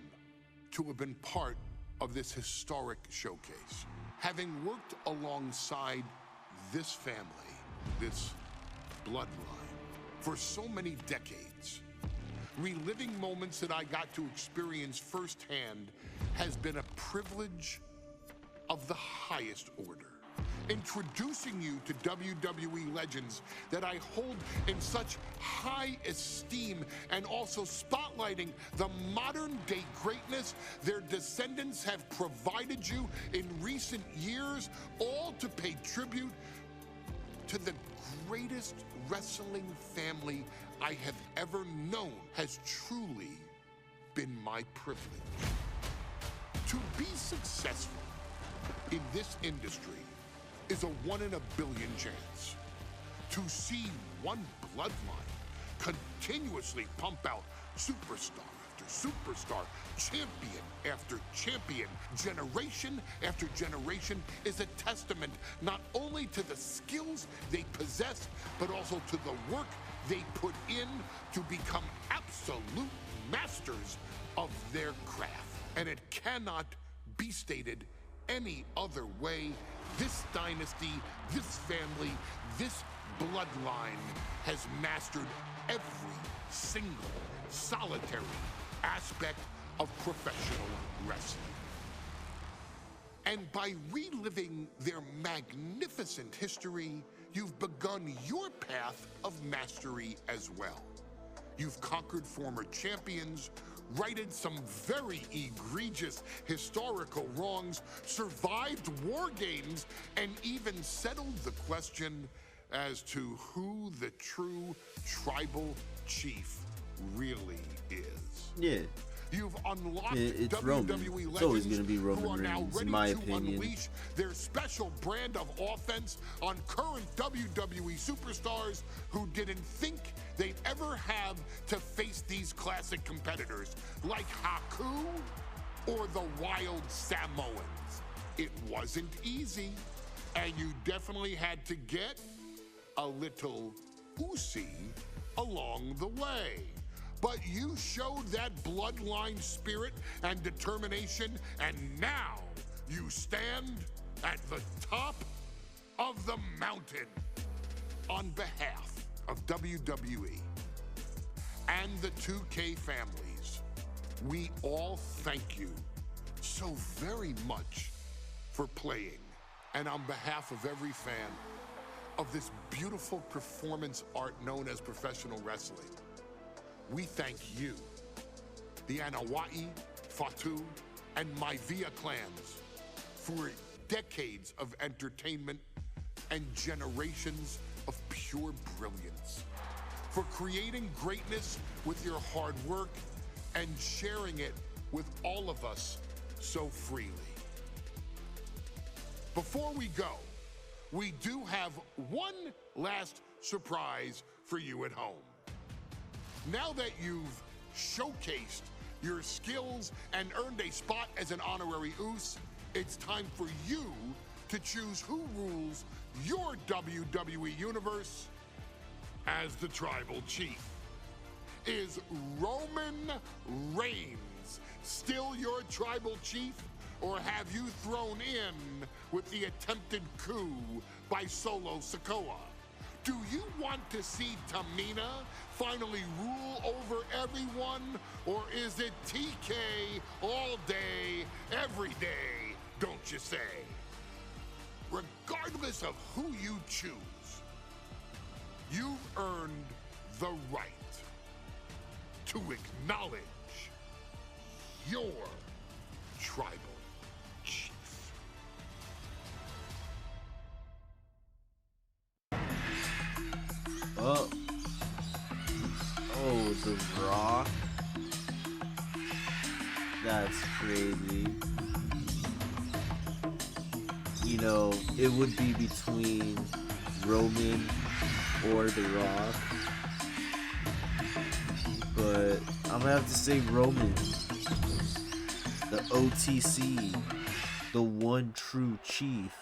to have been part of this historic showcase. Having worked alongside this family, this bloodline, for so many decades, reliving moments that I got to experience firsthand has been a privilege of the highest order. Introducing you to WWE legends that I hold in such high esteem, and also spotlighting the modern day greatness their descendants have provided you in recent years, all to pay tribute to the greatest wrestling family I have ever known, has truly been my privilege. To be successful in this industry is a 1 in a billion chance. To see one bloodline continuously pump out superstar after superstar, champion after champion, generation after generation, is a testament not only to the skills they possess, but also to the work they put in to become absolute masters of their craft. And it cannot be stated any other way. This dynasty, this family, this bloodline has mastered every single solitary aspect of professional wrestling. And by reliving their magnificent history, you've begun your path of mastery as well. You've conquered former champions, righted some very egregious historical wrongs, survived war games, and even settled the question as to who the true tribal chief really is. Yeah. You've unlocked It's WWE Roman. legends It's always gonna be who Roman are now Reigns, ready in my to opinion. unleash their special brand of offense on current WWE superstars who didn't think they'd ever have to face these classic competitors like Haku or the Wild Samoans. It wasn't easy, and you definitely had to get a little oozy along the way. But you showed that bloodline spirit and determination, and now you stand at the top of the mountain. On behalf of WWE and the 2K families, we all thank you so very much for playing. And on behalf of every fan of this beautiful performance art known as professional wrestling, we thank you, the Anawai, Fatu, and Maivia clans, for decades of entertainment and generations of pure brilliance, for creating greatness with your hard work and sharing it with all of us so freely. Before we go, we do have one last surprise for you at home. Now that you've showcased your skills and earned a spot as an honorary Uce, it's time for you to choose who rules your WWE Universe as the Tribal Chief. Is Roman Reigns still your Tribal Chief, or have you thrown in with the attempted coup by Solo Sikoa? Do you want to see Tamina finally rule over everyone, or is it TK all day, every day, don't you say? Regardless of who you choose, you've earned the right to acknowledge your tribal chief. Oh, The Rock. That's crazy. You know, it would be between Roman or The Rock, but I'm gonna have to say Roman. The OTC, the one true chief.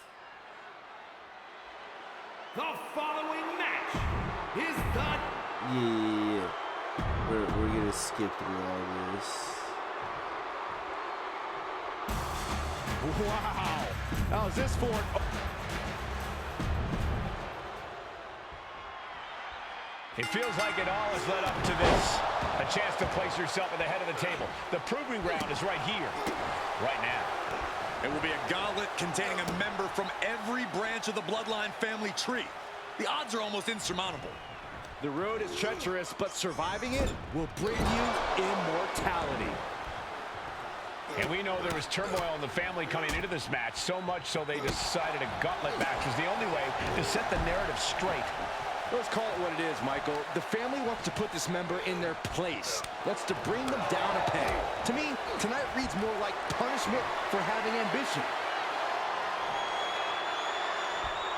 The following match is the... Yeah. We're gonna skip through all this. Wow. How's this for an... It feels like it all has led up to this. A chance to place yourself at the head of the table. The proving ground is right here, right now. It will be a gauntlet containing a member from every branch of the Bloodline family tree. The odds are almost insurmountable. The road is treacherous, but surviving it will bring you immortality. And we know there was turmoil in the family coming into this match, so much so they decided a gauntlet match was the only way to set the narrative straight. Let's call it what it is, Michael. The family wants to put this member in their place. Wants to bring them down a peg. To me, tonight reads more like punishment for having ambition.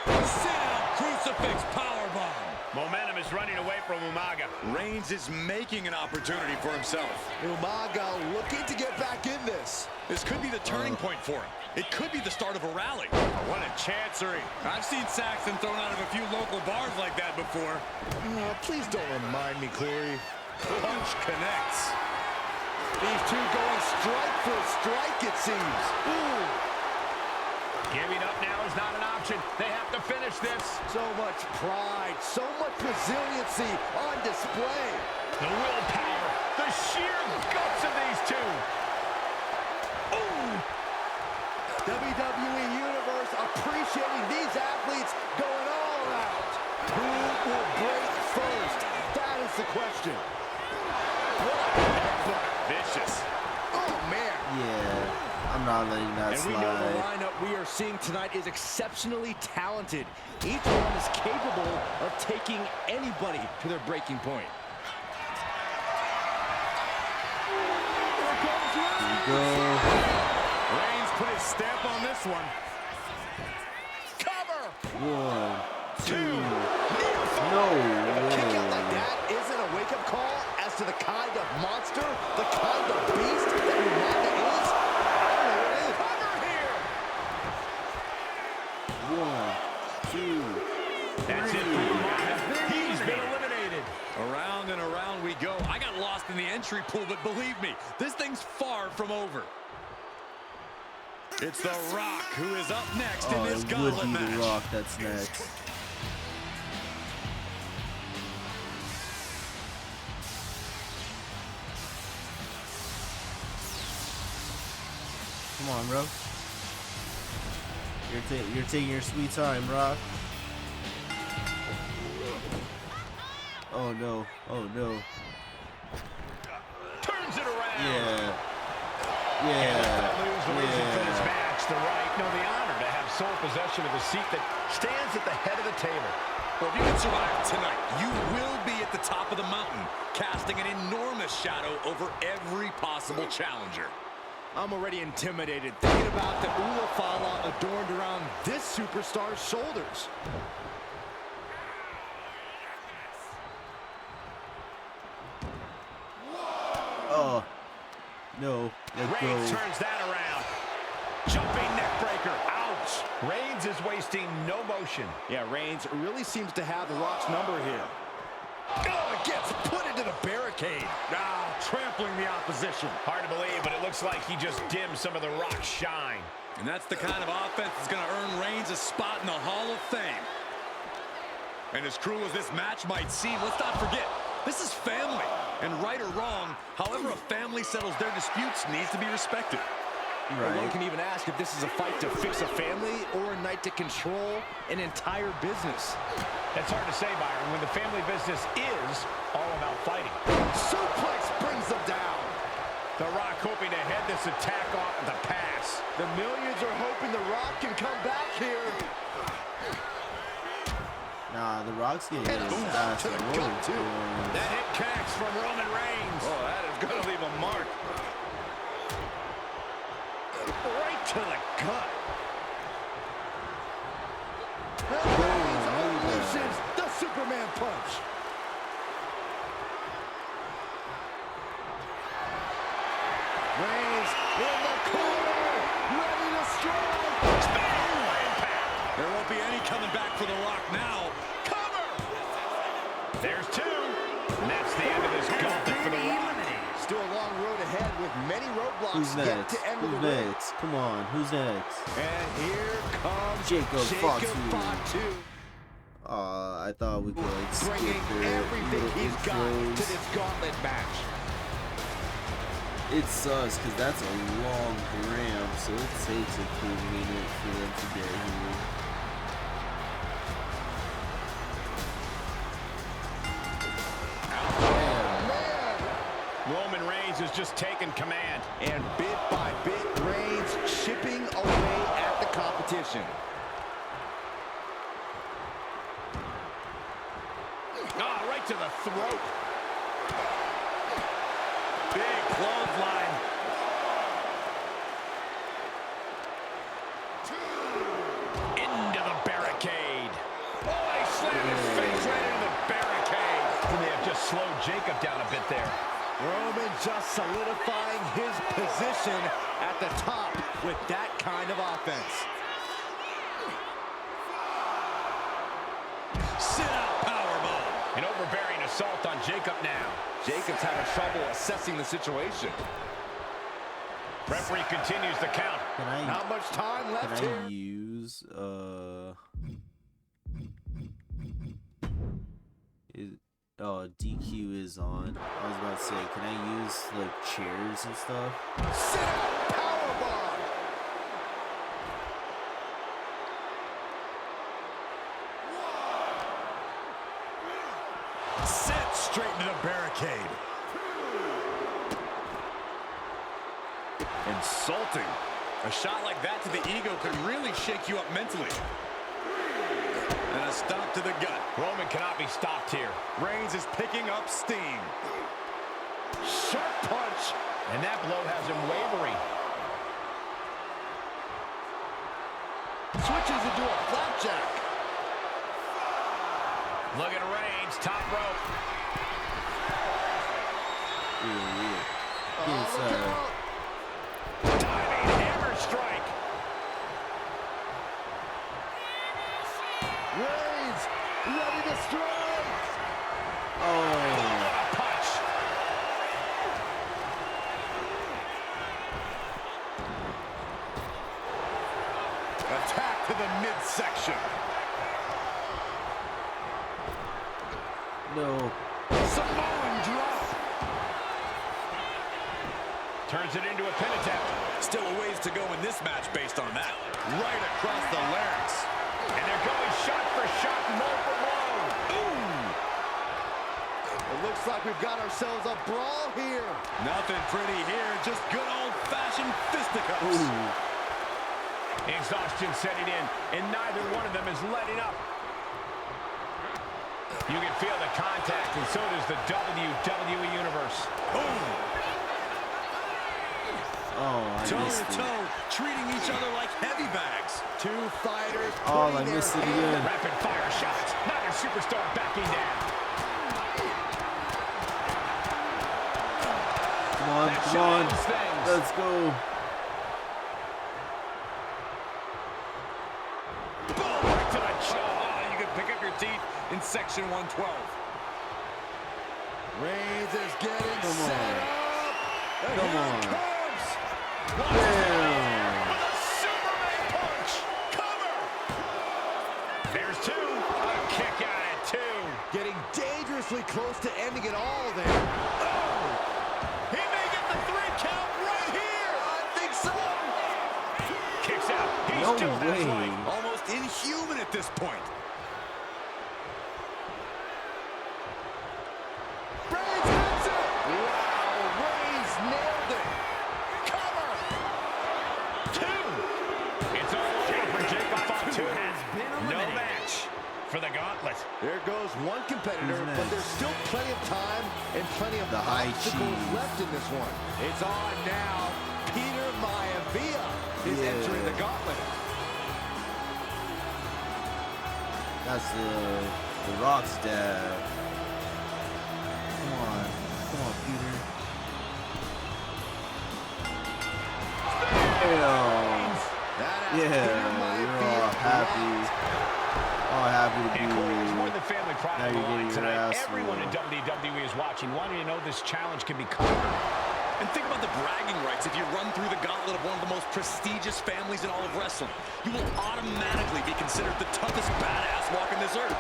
Sit down, crucifix powerbomb. Momentum is running away from Umaga. Reigns is making an opportunity for himself. Umaga looking to get back in this. This could be the turning point for him. It could be the start of a rally. What a chancery. I've seen Saxton thrown out of a few local bars like that before. Please don't remind me, Corey. Punch connects. These two going strike for strike, it seems. Ooh. Giving up now is not an option. They have to finish this. So much pride, so much resiliency on display. The willpower, the sheer guts of these two. Ooh. WWE Universe appreciating these athletes going all out. Who will break first? That is the question. What a headbutt. Vicious. I'm not letting that And slide. we know the lineup we are seeing tonight is exceptionally talented. Each one is capable of taking anybody to their breaking point. Here we go. Reigns put his stamp on this one. Cover! 1, 2. A No kick out like way. that isn't a wake-up call as to the kind of monster, the kind of beast that Umaga is. I don't know what it is. One, Cover here! 2, That's it for Umaga. He's been eliminated. Around and around we go. I got lost in the entry pool, but believe me, this thing's far from over. It's The Rock who is up next in Oh, this it would gauntlet be match. The Rock that's next. Come on, bro. You're taking your sweet time, Rock. Oh no! Oh no! Turns it around. Yeah. And Yeah. lose the reason for this Yeah. match. The right, no, the honor to have sole possession of the seat that stands at the head of the table. Well, if you can survive tonight, you will be at the top of the mountain, casting an enormous shadow over every possible challenger. I'm already intimidated thinking about the Ulafala adorned around this superstar's shoulders. Oh. No. Let Reigns go. turns that around. Jumping neck breaker. Ouch. Reigns is wasting no motion. Yeah, Reigns really seems to have The Rock's number here. Oh, it gets put into the barricade. Now, trampling the opposition. Hard to believe, but it looks like he just dimmed some of The Rock's shine. And that's the kind of offense that's going to earn Reigns a spot in the Hall of Fame. And as cruel as this match might seem, let's not forget, this is family. And right or wrong, however a family settles their disputes needs to be respected. One Right. can even ask if this is a fight to fix a family or a night to control an entire business. That's hard to say, Byron, when the family business is all about fighting. Suplex brings them down. The Rock hoping to head this attack off with a pass. The millions are hoping The Rock can come back here. Nah, The Rock's getting his boom ass to the whooped, gut, too. boy. That hit connects from Roman Reigns. Oh, that is going to leave a mark. Right to the gut. Reigns Unleashes the Superman punch. Reigns in the corner, ready to strike. There won't be any coming back for The Rock now. Cover! There's two. And that's the end of this gauntlet for The Rock. Still a long road ahead with many roadblocks Who's yet next? to enter Who's the ring. next? Come on, who's next? And here comes Jacob Fatu. Fatu. I thought we could like skip Bringing their everything little he's got to intros. this gauntlet match. It sucks because that's a long ramp, so it takes a cool minute for them to get here. Roman Reigns is just taking command. And bit by bit, Reigns chipping away at the competition. Ah, right to the throat. Big clothesline. Into the barricade. Oh, he slammed his face right into the barricade. He may have just slowed Jacob down a bit there. Roman just solidifying his position at the top with that kind of offense. Sit-out powerbomb. An overbearing assault on Jacob now. Jacob's having trouble assessing the situation. Referee continues the count. Not much time left Can here. I use DQ is on. I was about to say, can I use like chairs and stuff? Sit-out powerbomb. Set straight into the barricade. Insulting. A shot like that to the ego could really shake you up mentally. And a stop to the gut. Roman cannot be stopped here. Reigns is picking up steam. Sharp punch. And that blow has him wavering. Switches into a flapjack. Look at Reigns, top rope. Diving hammer strike. Reigns ready to strike. What a punch. Attack to the midsection. No. Samoan drop. Turns it into a pin attempt. Still a ways to go in this match based on that. Right across the larynx. And they're going shot for shot, blow for blow. It looks like we've got ourselves a brawl here. Nothing pretty here, just good old-fashioned fisticuffs. Exhaustion setting in, and neither one of them is letting up. You can feel the contact, and so does the WWE Universe. Toe-to-toe, treating each other like heavy bags. Two fighters. Oh, I missed it again. Rapid fire shots. Neither superstar backing down. Come on, come on. Let's go. Boom, right to the jaw. You can pick up your teeth in section 112. Reigns is getting Come set on. up. And Come here on. it comes. Damn. With a Superman punch. Cover. There's two. A kick out at two. Getting dangerously close to ending it all there. Oh. He may get the 3 count right here. I think so. Kicks out. He No still has way. life. Almost inhuman at this point. Reigns hits it. Wow, Reigns nailed it. Cover. Two. It's all over for Jacob Fatu. No match for the gauntlet. There goes one competitor, Who's but next? there's still plenty of time and plenty of The high obstacles cheese. left in this one. It's on now. Peter Maivia is Yeah. entering the gauntlet. That's the Rock's dad. Come on, Peter. Damn. That Yeah, Peter you're Maivia all happy. All happy to And Corey, there's more be. than family pride Now on the you're line getting your tonight. ass Everyone in whooped. WWE is watching, wanting to know this challenge can be conquered. And think about the bragging rights if you run through the gauntlet of one of the most prestigious families in all of wrestling. You will automatically be considered the toughest badass walking this earth.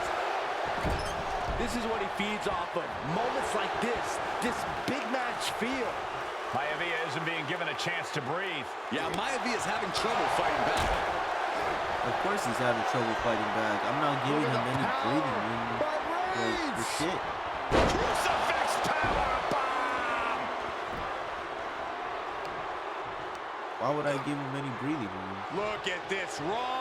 This is what he feeds off of. Moments like this big match feel. Maivia isn't being given a chance to breathe. Yeah, Maivia is having trouble fighting back. Of course he's having trouble fighting back. I'm not giving him any breathing room. By Like, Reigns. for shit. Crucifix power bomb! Why would I give him any breathing room? Look at this raw.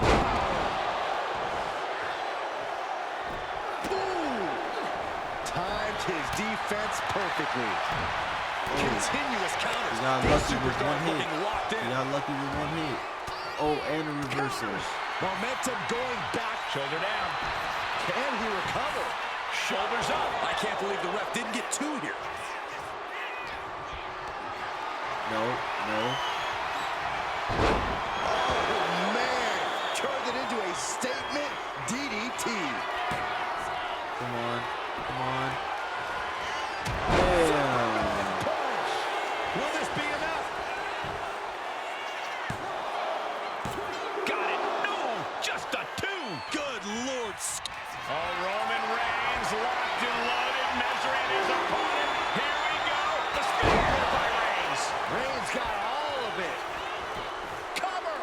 Timed his defense perfectly. Continuous He counters. got These lucky with superstars one hit. looking locked in. He got lucky with one hit. Oh, and a reversal. Momentum going back. Shoulder down. Can he recover? Shoulders up. I can't believe the ref didn't get two here. No, no. Oh, man. Turned it into a statement DDT. Come on. Come on. Damn. Punch. Will this be enough? Got it. No, just a two. Good Lord. Oh, Roman Reigns locked and loaded, measuring his opponent. Here we go. The spear by Reigns. Reigns got all of it. Cover.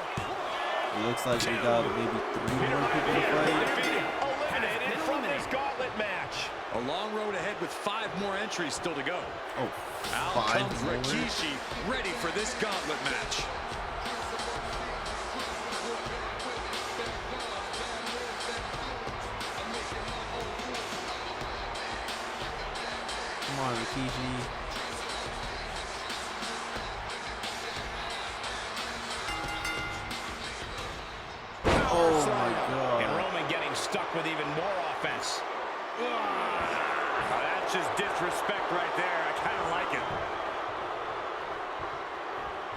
It looks like we got maybe 3 Peter more people to Maivia fight. defeated, eliminated from this gauntlet match. A long road ahead with 5 more entries still to go. Oh, Out 5 comes more. Rikishi, ready for this gauntlet match. Rikishi. Oh my God. And Roman getting stuck with even more offense. That's just disrespect right there. I kind of like it.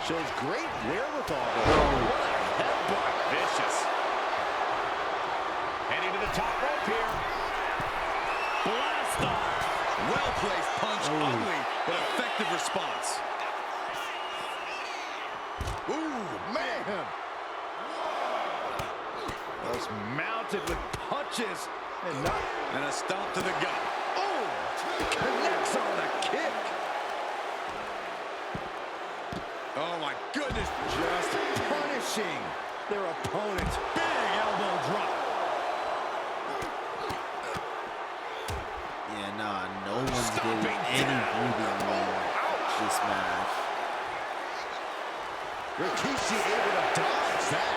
Shows great wherewithal. What a headbutt. Vicious. Heading to the top rope here. Blast off. Well-placed punch. Ugly, but effective response. Ooh, man. Just mounted with punches and a stomp to the gut. Oh, connects on the kick. Oh my goodness. Just punishing their opponent. Big elbow drop. Yeah, nah, no one's getting any breathing room this match. Rikishi able to dodge that.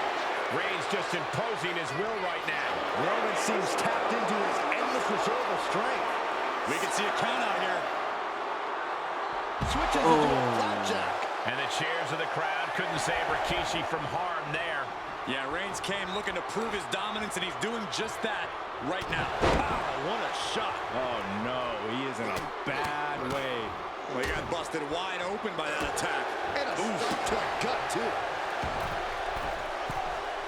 Reigns just imposing his will right now. Roman seems tapped into his endless reserve of strength. We can see a count out here. Switches into a flapjack. And the cheers of the crowd couldn't save Rikishi from harm there. Yeah, Reigns came looking to prove his dominance, and he's doing just that right now. Wow, what a shot. Oh, no, he is in a bad way. Well, he got busted wide open by that attack. And a stop to the gut, too.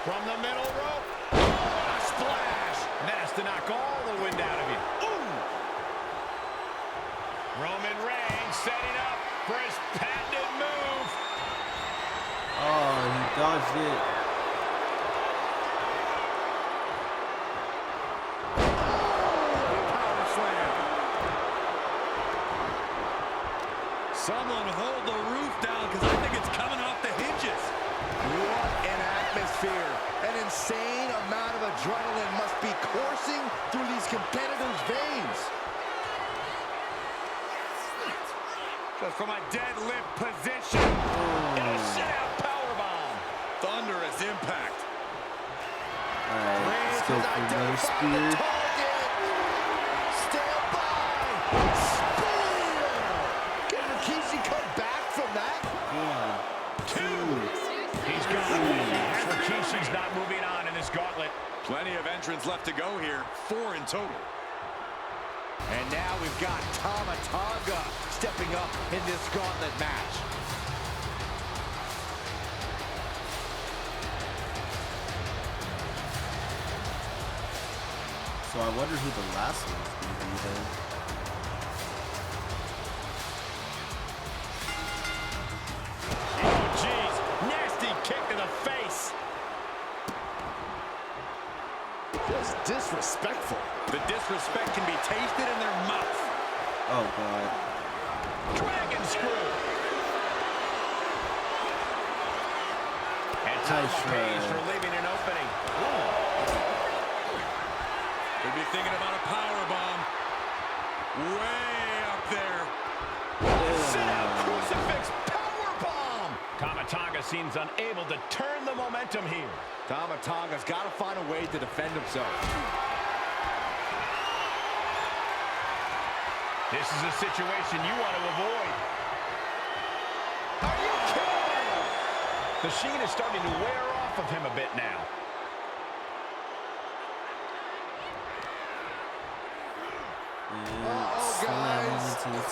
From the middle rope. Oh, a splash. And that has to knock all the wind out of you. Ooh. Roman Reigns setting up for his patented move. Oh, he dodged it. Power slam. Someone hold the roof down, because I think it's coming off the hinges. What an atmosphere. An insane amount of adrenaline must be coursing through these competitors' veins. Just from a deadlift position. And a sit-out powerbomb. Thunderous impact. Alright, let's go for another spear. Stand by. Spear. Can Rikishi come back from that? 1, 2, He's gone. And Rikishi's not moving on in this gauntlet. Plenty of entrants left to go here. 4 in total. And now we've got Tama Tonga stepping up in this gauntlet match. So I wonder who the last one's going to be then. Oh, jeez. Nasty kick to the face. Just disrespectful. The disrespect can be tasted in their mouth. Oh, God. Dragon screw. And Tama pays for leaving an opening. Could be thinking about a power bomb. Way up there. Sit-out crucifix power bomb. Tama Tonga seems unable to turn the momentum here. Tama Tonga's got to find a way to defend himself. This is a situation you want to avoid. Are you kidding me? The sheen is starting to wear off of him a bit now.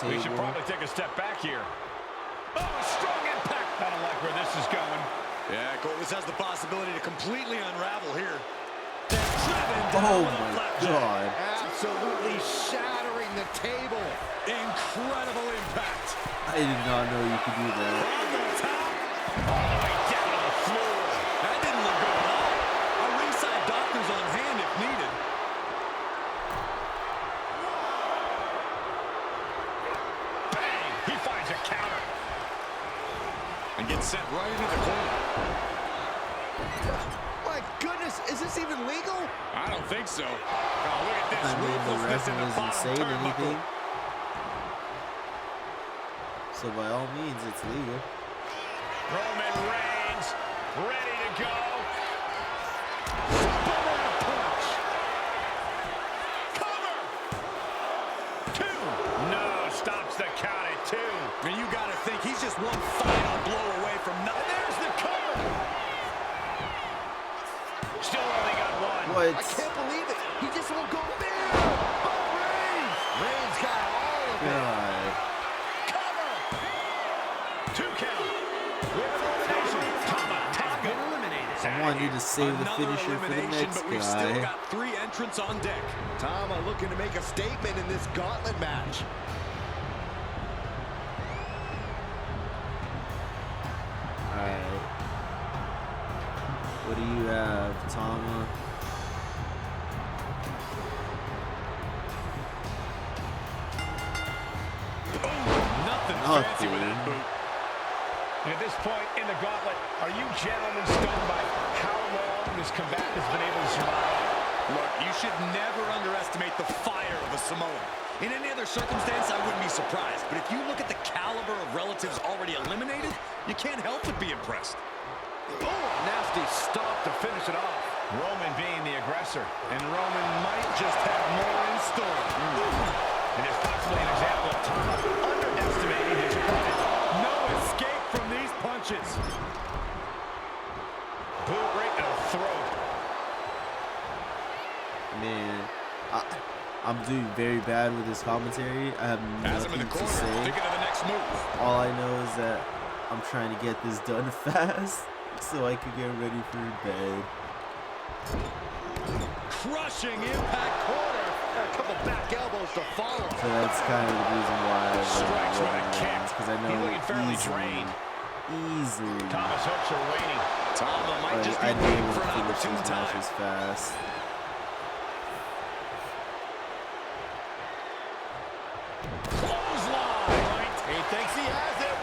We should probably take a step back here. Oh, strong impact. I don't like where this is going. Yeah, Cole, this has the possibility to completely unravel here. Oh, my God. Absolutely shattering the table. Incredible impact. I did not know you could do that. From the top. All the way down to the floor. That didn't look good at all. A ringside doctor's on hand if needed. Bang! He finds a counter. And gets sent right into the corner. My goodness, is this even legal? I don't think so. Oh, look at this. I mean, the Ruthlessness ref in the wasn't bottom saying turnbuckle. anything. So by all means, it's legal. Roman Reigns ready to go. Superman punch. Cover. 2. No, stops the count at 2. And you got to think he's just one final blow away from nothing. There's the cover. Still only got 1. What? I can't believe it. He just won't go there. Oh, Reigns. Reigns got all of it. God. Cover. 2 count. We have an elimination. Tama Tonga eliminated. I want you to save the Another finisher for the elimination, next but we've still guy. got 3 entrants on deck. Tama looking to make a statement in this gauntlet match. Alright. What do you have, Tama? Nothing fancy with that boot. And at this point in the gauntlet, are you gentlemen stunned by how long this combatant has been able to survive? Look, you should never underestimate the fire of a Samoan. In any other circumstance, I wouldn't be surprised. But if you look at the caliber of relatives already eliminated, you can't help but be impressed. Oh, nasty stop to finish it off. Roman being the aggressor, and Roman might just have more in store. And it's possibly an example of Tama underestimating his opponent. No escape from these punches. Boot right in the throat. Man, I'm doing very bad with this commentary. I have Has him in nothing the to corner, say. thinking of the next move. All I know is that I'm trying to get this done fast so I can get ready for bed. Crushing impact corner. A couple back elbows to follow. So that's kind of the reason why I Strikes with a kick. because I know He's looking fairly drained. easily. Thomas hooks are waiting. Tama might just be I'd be waiting able for to an finish opportune these time. matches fast. Clothesline. He thinks he has it.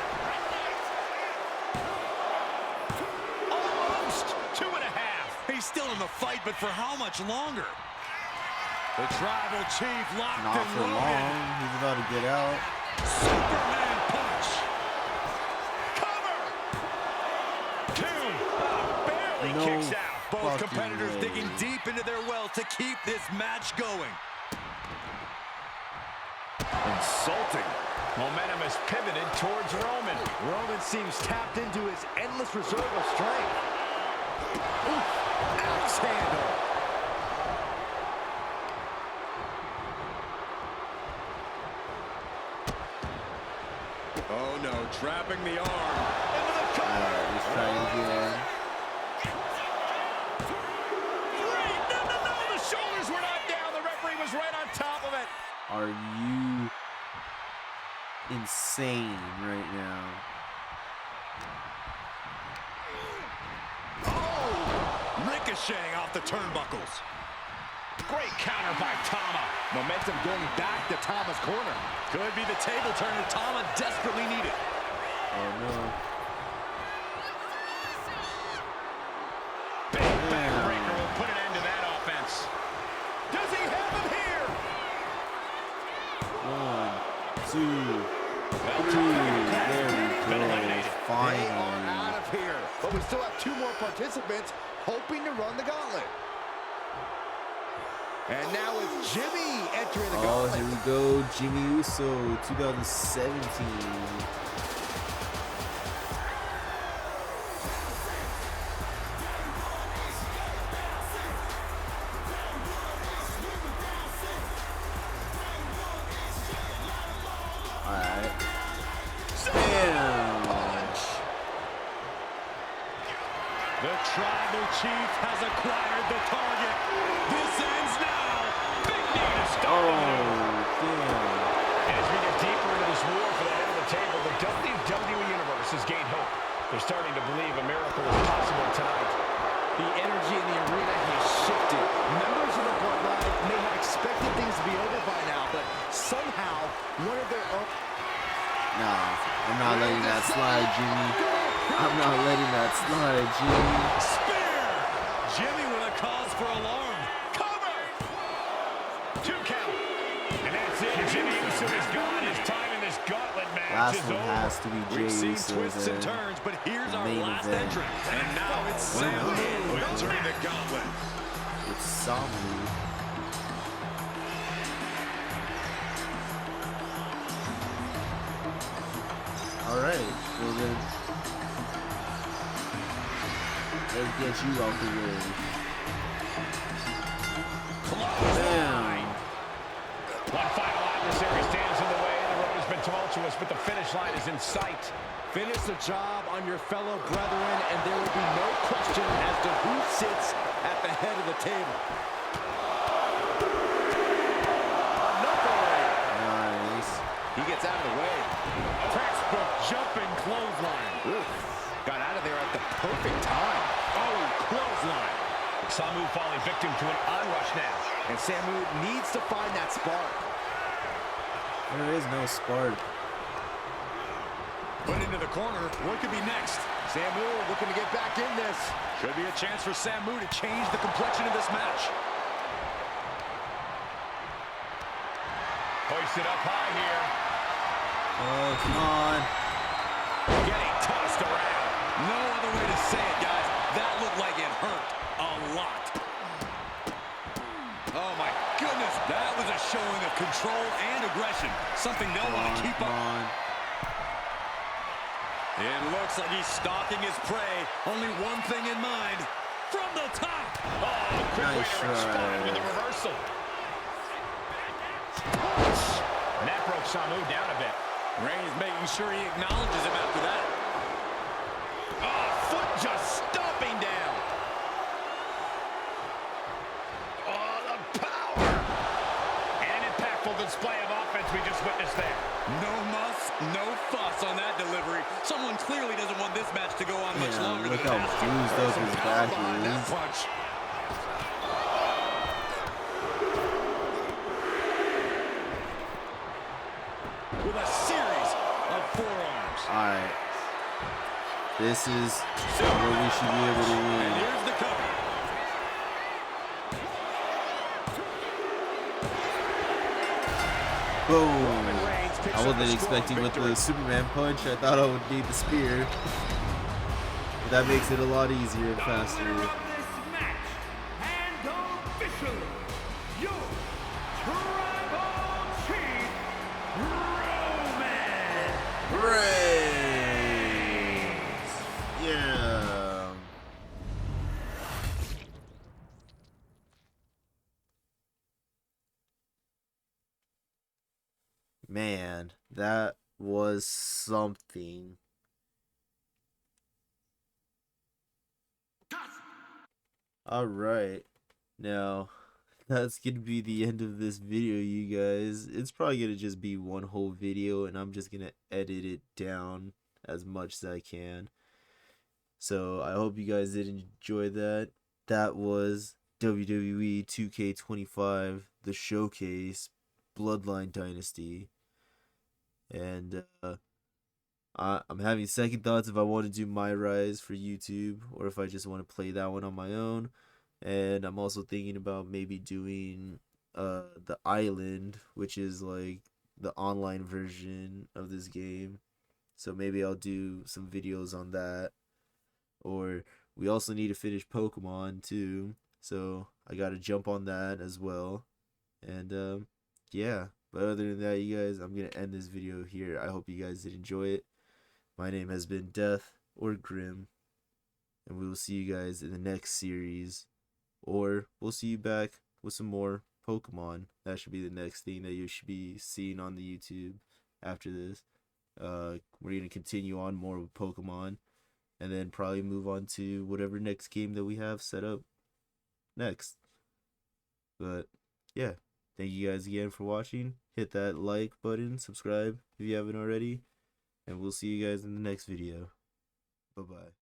Almost 2.5. He's still in the fight, but for how much longer? The Tribal Chief locked Not and for loaded. long. He's about to get out. Superman punch. Cover. 2. Barely No kicks out. Both fucking competitors way. digging deep into their well to keep this match going. Insulting. Momentum is pivoted towards Roman. Roman seems tapped into his endless reserve of strength. Ooh, axe handle. Oh no, trapping the arm. Alright, let's try it again. No, the shoulders were not down. The referee was right on top of it. Are you insane right now? Oh! Ricocheting off the turnbuckles. Great counter by Tama. Momentum going back to Tama's corner. Could be the table turner Tama desperately needed. Oh no. Big backbreaker will put an end to that offense. Does he have him here? 1, 2, 3. There we go. They are Finally. out of here. But we still have 2 more participants hoping to run the gauntlet. And now it's Jimmy entering the Oh, gauntlet. here we go. Jimmy Uso, 2017. Alright. Damn. The Tribal Chief has acquired the target. This ends now. Big knee to stop. Oh, damn. As we get deeper into this war for the head of the table, the WWE Universe has gained hope. They're starting to believe a miracle is possible tonight. The energy in the arena has shifted. Members of the Bloodline may have expected things to be over by now, but somehow one of their own... Nah, I'm not letting that slide, Jimmy. I'm not letting that slide, Jimmy. Spear! Jimmy with a cause for alarm. Cover! 2 count. And that's it. Jimmy Uso is gone. His time in this gauntlet match Last is one over. has to be Jey We've seen Uso twists and then. turns, but here's our main last event. entrant. And now it's Sam Moon entering the gauntlet. It's Samu. Alright, well then, let's get you out the way. Damn. One final adversary stands in the way. The road has been tumultuous, but the finish line is in sight. Finish the job on your fellow brethren, and there will be no question as to who sits at the head of the table. Nice. He gets out of the way. Textbook jumping clothesline. Oof. Got out of there at the perfect time. Oh, clothesline. Samu falling victim to an onrush now. And Samu needs to find that spark. There is no spark. Put into the corner. What could be next? Samu looking to get back in this. Could be a chance for Samu to change the complexion of this match. Hoisted up high here. Oh, come on. Getting tossed around. No other way to say it, guys. That looked like it hurt a lot. Oh, my goodness. That was a showing of control and aggression. Something they'll want to keep up. It looks like he's stalking his prey. Only one thing in mind. From the top. Oh, quick way to respond with a reversal. And that broke Samu down a bit. Reigns making sure he acknowledges him after that. Oh, foot just stomping down. Oh, the power. And an impactful display of offense we just witnessed there. No muss, no fuss on that delivery. Someone clearly doesn't want this match to go on much longer. Look how bruised up his back is. Punch. With a series of forearms. Alright. This is where we should be able to And win. here's the cover. Boom. I wasn't expecting with the Superman punch. I thought I would need the spear. But that makes it a lot easier and faster. Reigns. Yeah. Man, that was something. All right. Now, that's going to be the end of this video, you guys. It's probably going to just be one whole video, and I'm just going to edit it down as much as I can. So, I hope you guys did enjoy that. That was WWE 2K25, the showcase, Bloodline Dynasty. And I'm having second thoughts if I want to do my rise for YouTube or if I just want to play that one on my own. And I'm also thinking about maybe doing the Island, which is like the online version of this game. So maybe I'll do some videos on that. Or we also need to finish Pokemon too, so I gotta jump on that as well. And yeah, but other than that, you guys, I'm gonna end this video here. I hope you guys did enjoy it. My name has been Death or Grim, and we will see you guys in the next series, or we'll see you back with some more Pokemon. That should be the next thing that you should be seeing on the YouTube after this. We're gonna continue on more with Pokemon, and then probably move on to whatever next game that we have set up next. But yeah, thank you guys again for watching. Hit that like button, subscribe if you haven't already, and we'll see you guys in the next video. Bye bye.